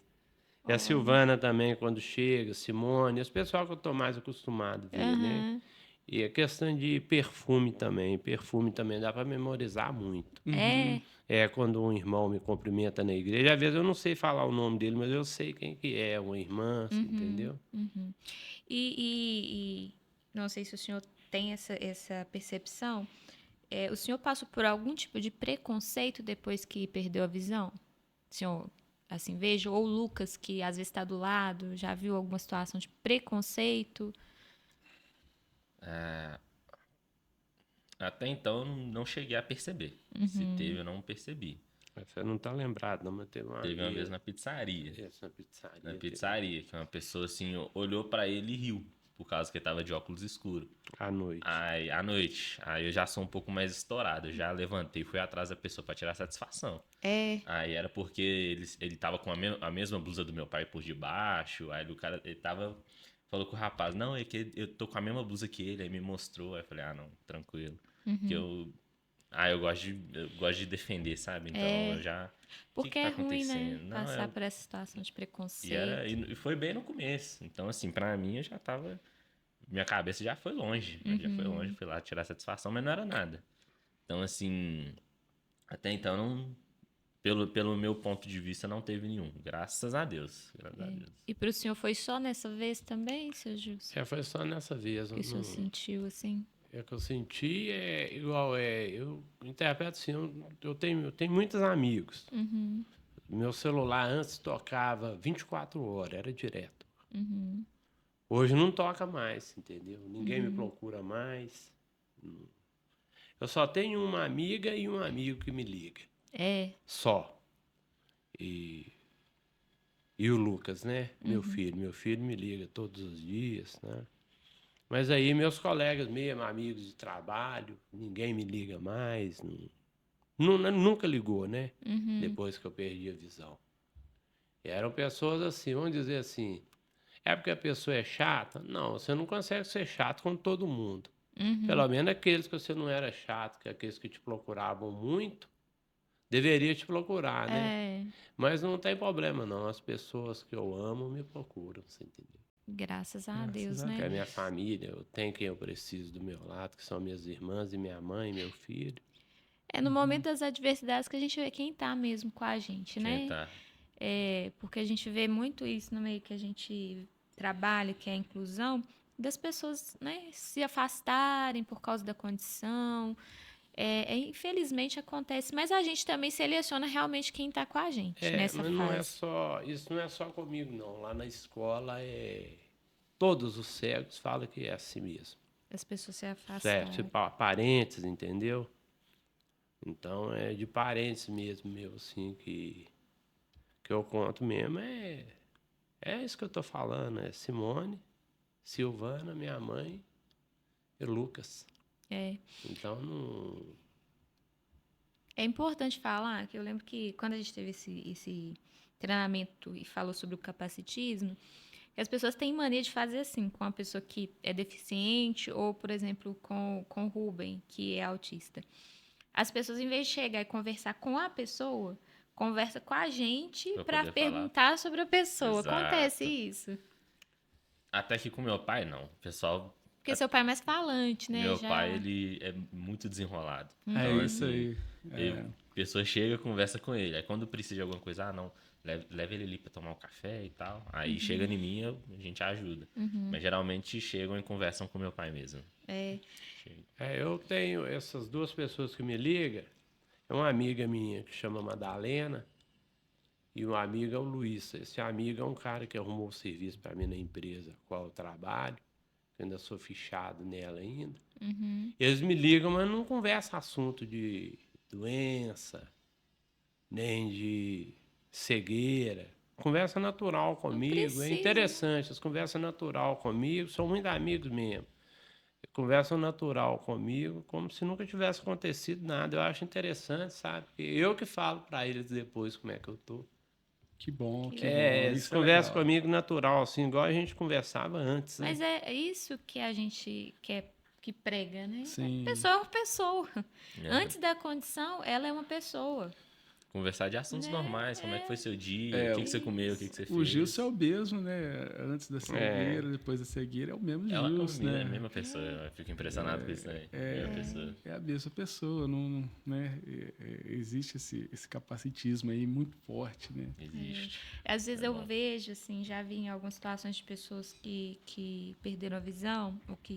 E a Silvana também, quando chega, Simone, esse pessoal que eu estou mais acostumado a ver, né? Aham. E a questão de perfume também. Perfume também dá para memorizar muito. Quando um irmão me cumprimenta na igreja, às vezes eu não sei falar o nome dele, mas eu sei quem que é, uma irmã, assim, entendeu? E não sei se o senhor tem essa percepção. O senhor passa por algum tipo de preconceito depois que perdeu a visão? O senhor, assim, vejo, ou o Lucas, que às vezes está do lado, já viu alguma situação de preconceito? Até então eu não cheguei a perceber. Se teve, eu não percebi. Mas você não tá lembrado, não, mas teve uma Teve uma vez. vez na pizzaria. Essa pizzaria. Na pizzaria, que uma pessoa assim olhou pra ele e riu, por causa que ele tava de óculos escuros. À noite. Aí, à noite, aí eu já sou um pouco mais estourado. Eu já levantei e fui atrás da pessoa pra tirar satisfação. Aí era porque ele tava com a mesma blusa do meu pai por debaixo. Aí o cara, falou com o rapaz, não, é que eu tô com a mesma blusa que ele. Aí me mostrou. Aí eu falei, não, tranquilo. Que eu gosto de defender, sabe? Então eu já. Porque que tá é ruim, né? acontecendo? Não, Passar por essa situação de preconceito. E foi bem no começo. Então, assim, pra mim eu já tava. Minha cabeça já foi longe. Já foi longe, fui lá tirar satisfação, mas não era nada. Então, assim. Até então, não, pelo meu ponto de vista, não teve nenhum. Graças a Deus. Graças a Deus. E para o senhor foi só nessa vez também, seu Gilson? Foi só nessa vez. Que o senhor sentiu assim? O que eu senti é igual, eu interpreto assim, eu tenho muitos amigos. Meu celular antes tocava 24 horas, era direto. Hoje não toca mais, entendeu? Ninguém me procura mais. Eu só tenho uma amiga e um amigo que me liga. Só. E o Lucas, né? Meu filho me liga todos os dias, né? Mas aí meus colegas mesmo, amigos de trabalho, ninguém me liga mais. Nunca ligou, né? Depois que eu perdi a visão. E eram pessoas assim, vamos dizer assim, é porque a pessoa é chata? Não, você não consegue ser chato com todo mundo. Pelo menos aqueles que você não era chato, que aqueles que te procuravam muito, deveria te procurar, né? Mas não tem problema não, as pessoas que eu amo me procuram, você entendeu? Graças a Graças Deus, a né? Que é a minha família, eu tenho quem eu preciso do meu lado, que são minhas irmãs e minha mãe, meu filho. É no momento das adversidades que a gente vê quem tá mesmo com a gente, Quem né? tá? Porque a gente vê muito isso no meio que a gente trabalha, que é a inclusão, das pessoas, né, se afastarem por causa da condição. Infelizmente acontece, mas a gente também seleciona realmente quem está com a gente nessa Mas não é fase. só, isso não é só comigo, não. Lá na escola, todos os cegos falam que é assim mesmo. As pessoas se Certo, afastarem. tipo, parentes, entendeu? Então, é de parentes mesmo, meu, assim, que eu conto mesmo. É isso que eu tô falando, é Simone, Silvana, minha mãe e Lucas. É. Então, não... É importante falar que eu lembro que quando a gente teve esse treinamento e falou sobre o capacitismo, que as pessoas têm mania de fazer assim, com a pessoa que é deficiente ou, por exemplo, com o Ruben, que é autista. As pessoas, em vez de chegar e conversar com a pessoa, conversa com a gente Pra para poder falar. perguntar sobre a pessoa. Acontece Exato. isso? Até que com meu pai, não. O pessoal. Porque seu pai é mais falante, né? Meu pai, Já. ele é muito desenrolado. É Então, isso assim, aí. É. a pessoa chega, conversa com ele. Aí quando precisa de alguma coisa, não, leva ele ali pra tomar um café e tal. Aí chega em mim, a gente ajuda. Mas geralmente chegam e conversam com meu pai mesmo. É. Eu tenho essas duas pessoas que me ligam. É uma amiga minha que chama Madalena e um amigo é o Luiz. Esse amigo é um cara que arrumou o serviço para mim na empresa com qual eu trabalho. Eu ainda sou fichado nela ainda. Eles me ligam, mas não conversa assunto de doença, nem de cegueira. Conversa natural comigo. É precisa. interessante, as conversas natural comigo, são muito amigos mesmo. Conversam natural comigo, como se nunca tivesse acontecido nada. Eu acho interessante, sabe? Eu que falo para eles depois como é que eu tô. Que bom, que bom. Eles Isso é conversam legal. comigo natural, assim, igual a gente conversava antes, né? Mas é isso que a gente quer que prega, né? Sim. A pessoa é uma pessoa. É. Antes da condição, ela é uma pessoa. Conversar de assuntos normais, como é que foi seu dia, É, o que, que você comeu, o que, que você fez. O Gilson é o mesmo, né? Antes da cegueira, depois da cegueira, é o mesmo Gilson, É né? a mesma pessoa, eu fico impressionado com isso aí. Mesma pessoa. É a mesma pessoa, não, né? Existe esse capacitismo aí muito forte, né? Existe. Às vezes É eu bom. vejo, assim, já vi em algumas situações de pessoas que perderam a visão, ou que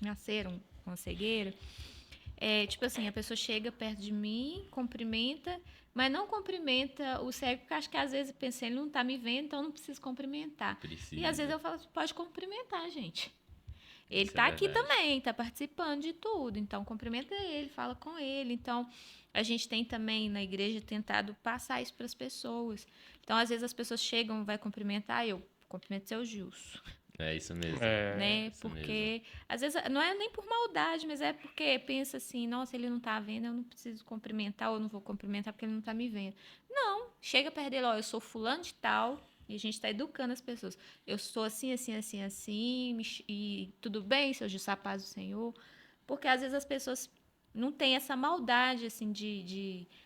nasceram com a cegueira. Tipo assim, a pessoa chega perto de mim, cumprimenta, mas não cumprimenta o cego, porque acho que às vezes pensa, ele não tá me vendo, então eu não preciso cumprimentar. Precisa. E às vezes eu falo, pode cumprimentar, gente. Ele Isso é tá aqui verdade. também, tá participando de tudo, então cumprimenta ele, fala com ele. Então, a gente tem também na igreja tentado passar isso para as pessoas. Então, às vezes as pessoas chegam, vai cumprimentar, eu cumprimento seu Gilson. É isso mesmo. Né? isso Porque às vezes não é nem por maldade, mas é porque pensa assim, nossa, ele não tá vendo, eu não preciso cumprimentar, ou eu não vou cumprimentar porque ele não tá me vendo. Não, chega perto dele, ó, eu sou fulano de tal, e a gente tá educando as pessoas. Eu sou assim, assim, assim, assim, e tudo bem, seu Gilson, a paz do Senhor. Porque às vezes as pessoas não têm essa maldade, assim,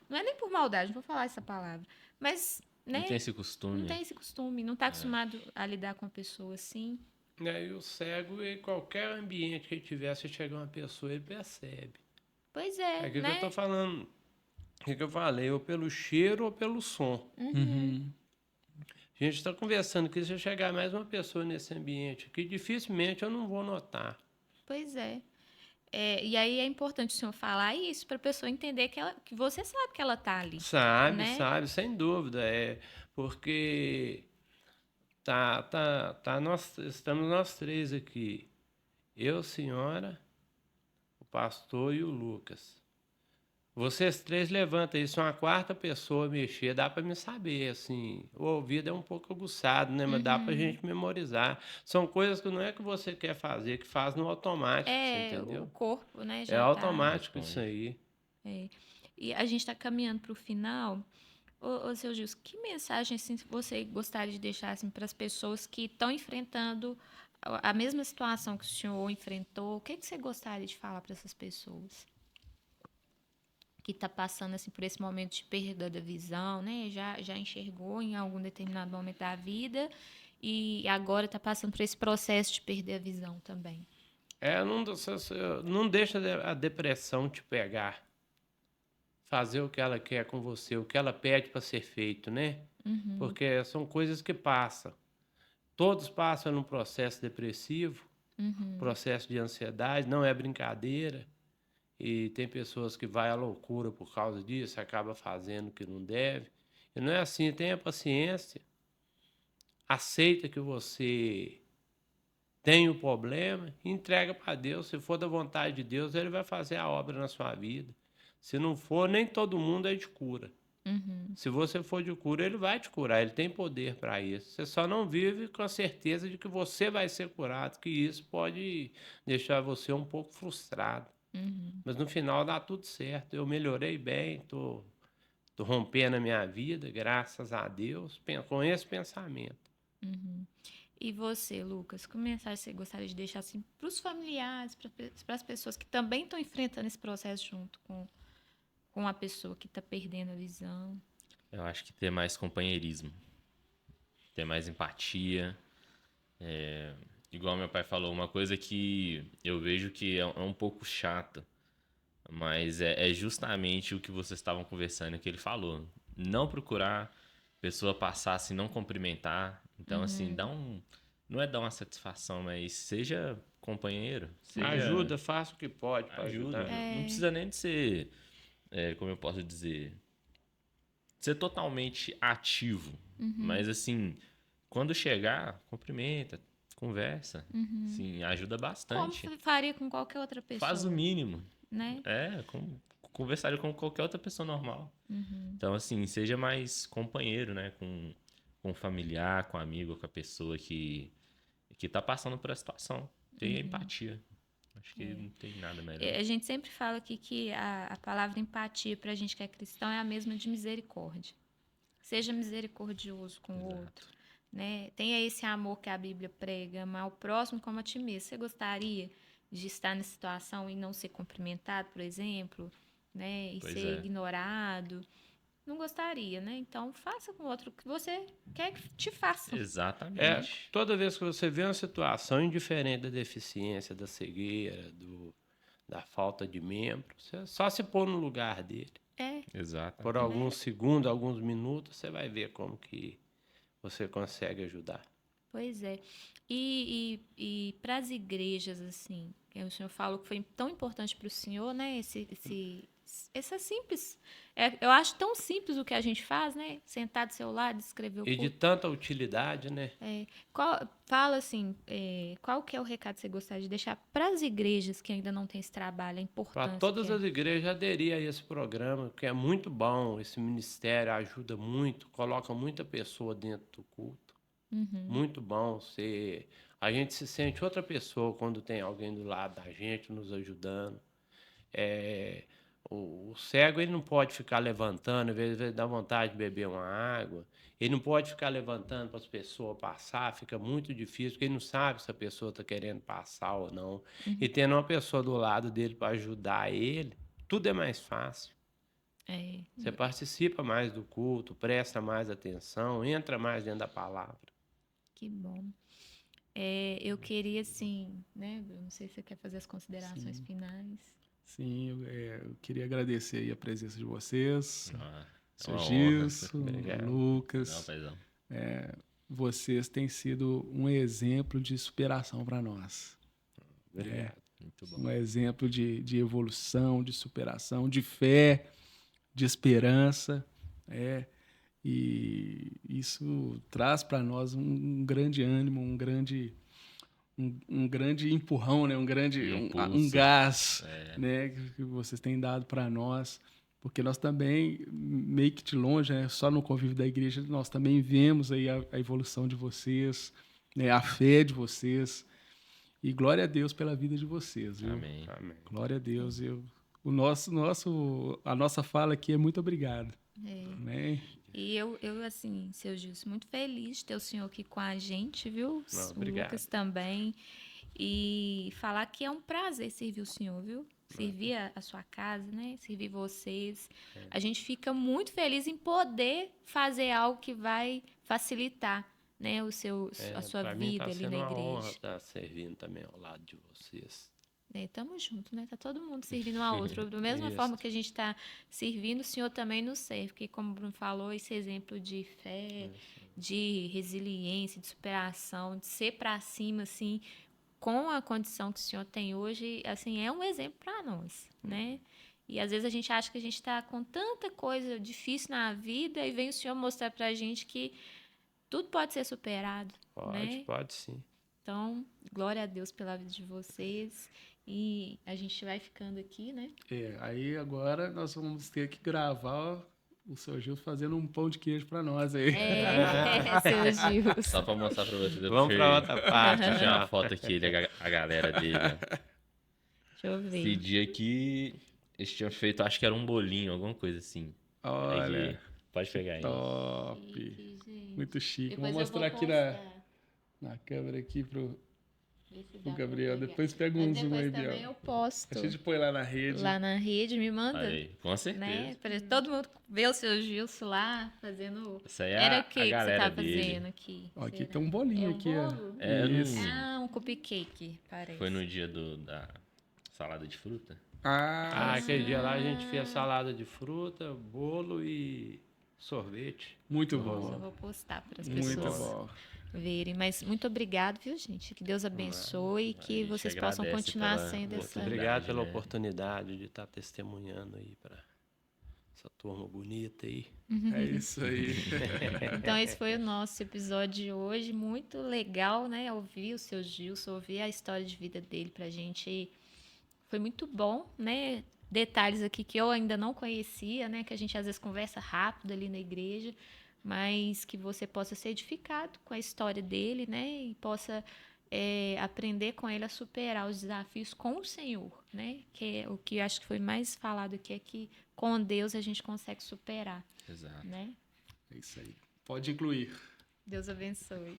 Não é nem por maldade, não vou falar essa palavra, mas, Não né? tem esse costume. Não tem esse costume, não tá acostumado a lidar com a pessoa assim. E o cego, em qualquer ambiente que ele tiver, se chegar uma pessoa, ele percebe. Pois É é, aquilo né? que eu tô falando. O que eu falei, ou pelo cheiro ou pelo som. Uhum. A gente está conversando aqui, se chegar mais uma pessoa nesse ambiente, que dificilmente eu não vou notar. Pois é. E aí é importante o senhor falar isso para a pessoa entender que você sabe que ela tá ali. Sabe, né? sabe, sem dúvida. Porque estamos nós três aqui. Eu, senhora, o pastor e o Lucas. Vocês três levantam isso, uma quarta pessoa mexer, dá para me saber, assim. O ouvido é um pouco aguçado, né? Mas dá para a gente memorizar. São coisas que não é que você quer fazer, que faz no automático, você O entendeu? corpo, né, É já tá. automático isso aí. E a gente está caminhando para o final. Ô, seu Gilson, que mensagem assim, você gostaria de deixar assim, para as pessoas que estão enfrentando a mesma situação que o senhor enfrentou? O que você gostaria de falar para essas pessoas? Que está passando assim, por esse momento de perda da visão, né? Já enxergou em algum determinado momento da vida e agora está passando por esse processo de perder a visão também. Não deixa a depressão te pegar. Fazer o que ela quer com você, o que ela pede para ser feito, né? Porque são coisas que passam. Todos passam num processo depressivo, processo de ansiedade, não é brincadeira. E tem pessoas que vai à loucura por causa disso, acaba fazendo o que não deve. E não é assim, tenha paciência. Aceita que você tem o problema e entrega para Deus. Se for da vontade de Deus, Ele vai fazer a obra na sua vida. Se não for, nem todo mundo é de cura. Se você for de cura, Ele vai te curar. Ele tem poder para isso. Você só não vive com a certeza de que você vai ser curado, que isso pode deixar você um pouco frustrado. Mas no final dá tudo certo. Eu melhorei bem, tô rompendo a minha vida, graças a Deus, com esse pensamento. E você, Lucas, que mensagem você gostaria de deixar assim, para os familiares, para as pessoas que também estão enfrentando esse processo junto com a pessoa que está perdendo a visão? Eu acho que ter mais companheirismo, ter mais empatia. Igual meu pai falou, uma coisa que eu vejo que é um pouco chata, mas é justamente o que vocês estavam conversando, que ele falou. Não procurar pessoa passar assim, não cumprimentar. Então, assim, não é dar uma satisfação, mas seja companheiro. Ajuda, faça o que pode para Ajuda. ajudar. Não precisa nem de ser, como eu posso dizer, ser totalmente ativo. Mas, assim, quando chegar, cumprimenta, conversa. Assim, ajuda bastante. Como faria com qualquer outra pessoa? Faz o mínimo. Né? Conversaria com qualquer outra pessoa normal. Então, assim, seja mais companheiro, né? Com um familiar, com um amigo, com a pessoa que tá passando por a situação. Tenha empatia. Acho que não tem nada melhor. A gente sempre fala aqui que a palavra empatia para a gente que é cristão é a mesma de misericórdia. Seja misericordioso com o outro. Né? Tenha esse amor que a Bíblia prega, amar o próximo como a ti mesmo. Você gostaria de estar nessa situação e não ser cumprimentado, por exemplo, né? E ser ignorado? Não gostaria, né? Então, faça com o outro o que você quer que te faça. Exatamente. Toda vez que você vê uma situação indiferente da deficiência, da cegueira, da falta de membro, você só se pôr no lugar dele. Exato. Por alguns segundos, alguns minutos, você vai ver como que você consegue ajudar. Pois é. E para as igrejas, assim, que o senhor falou que foi tão importante para o senhor, né? Essa simples. Eu acho tão simples o que a gente faz, né? Sentar do seu lado, escrever o culto. E de tanta utilidade, né? Fala assim, qual que é o recado que você gostaria de deixar para as igrejas que ainda não têm esse trabalho, a importância? Para todas as igrejas aderir a esse programa, que é muito bom, esse ministério ajuda muito, coloca muita pessoa dentro do culto. Muito bom. A gente se sente outra pessoa quando tem alguém do lado da gente, nos ajudando. O cego, ele não pode ficar levantando, às vezes dá vontade de beber uma água. Ele não pode ficar levantando para as pessoas passar, fica muito difícil, porque ele não sabe se a pessoa está querendo passar ou não. E tendo uma pessoa do lado dele para ajudar ele, tudo é mais fácil. Você participa mais do culto, presta mais atenção, entra mais dentro da palavra. Que bom. Eu queria, assim, né? Eu não sei se você quer fazer as considerações finais. Sim, eu queria agradecer aí a presença de vocês. Seu uma Gilson, honra. Lucas. Não, Vocês têm sido um exemplo de superação para nós. Muito bom. Um exemplo de evolução, de superação, de fé, de esperança. E isso traz para nós um grande ânimo, um grande empurrão, né? Um gás, né? Que vocês têm dado para nós, porque nós também, meio que de longe, né? Só no convívio da igreja, nós também vemos aí a evolução de vocês, né? A fé de vocês, e glória a Deus pela vida de vocês, viu? Amém. Glória a Deus. A nossa fala aqui é muito obrigado. Amém. E eu, assim, seu Gilson, muito feliz de ter o senhor aqui com a gente, viu? O Lucas também. E falar que é um prazer servir o senhor, viu? Servir a sua casa, né? Servir vocês. A gente fica muito feliz em poder fazer algo que vai facilitar, né, a sua Pra mim vida tá ali sendo na uma honra igreja. estar servindo também ao lado de vocês. Tamo junto, né? Tá todo mundo servindo um ao outro. Da mesma Isso. forma que a gente está servindo, o Senhor também nos serve. Porque, como o Bruno falou, esse exemplo de fé, de resiliência, de superação, de ser para cima, assim, com a condição que o Senhor tem hoje, assim, é um exemplo para nós, né? E às vezes a gente acha que a gente está com tanta coisa difícil na vida e vem o Senhor mostrar pra gente que tudo pode ser superado, né? Pode sim. Então, glória a Deus pela vida de vocês. E a gente vai ficando aqui, né? Aí agora nós vamos ter que gravar o seu Gil fazendo um pão de queijo para nós aí. Seu Gil. Só pra mostrar pra você. Vamos pra outra parte. Deixa eu tirar uma Já. foto aqui, a galera dele. Ó. Deixa eu Esse ver. dia aqui, eles tinham feito, acho que era um bolinho, alguma coisa assim. Olha, Aqui, pode pegar aí. top. Chique, gente. Muito chique. Depois Vou eu mostrar aqui postar. na câmera aqui pro Ver se o dá pra Gabriel. pegar. Depois pega Mas um zoom depois aí, também Biel. eu posto A gente põe lá na rede. lá na rede, me manda. Olha aí, com certeza. Né? Pra todo mundo ver o seu Gilson lá fazendo. Isso aí é Era a o que você galera tá dele. fazendo aqui? Ó, aqui Será? tem um bolinho É um aqui, bolo? ó. É, Isso. Ah, um cupcake, parece. Foi no dia da salada de fruta. Aquele dia lá a gente fez salada de fruta, bolo e sorvete. Muito Eu bom. vou postar para as Muito pessoas bom. verem. Mas muito obrigado, viu, gente? Que Deus abençoe e que gente vocês possam agradece continuar pela sendo essa. oportunidade. Obrigado pela né? oportunidade de estar testemunhando aí para essa turma bonita aí. É isso aí. Então, esse foi o nosso episódio de hoje. Muito legal, né? Ouvir o seu Gilson, ouvir a história de vida dele pra gente. Foi muito bom, né? Detalhes aqui que eu ainda não conhecia, né? Que a gente às vezes conversa rápido ali na igreja, mas que você possa ser edificado com a história dele, né? E possa aprender com ele a superar os desafios com o Senhor, né? Que é o que eu acho que foi mais falado aqui, é que com Deus a gente consegue superar, Exato. né? É isso aí. Pode incluir. Deus abençoe.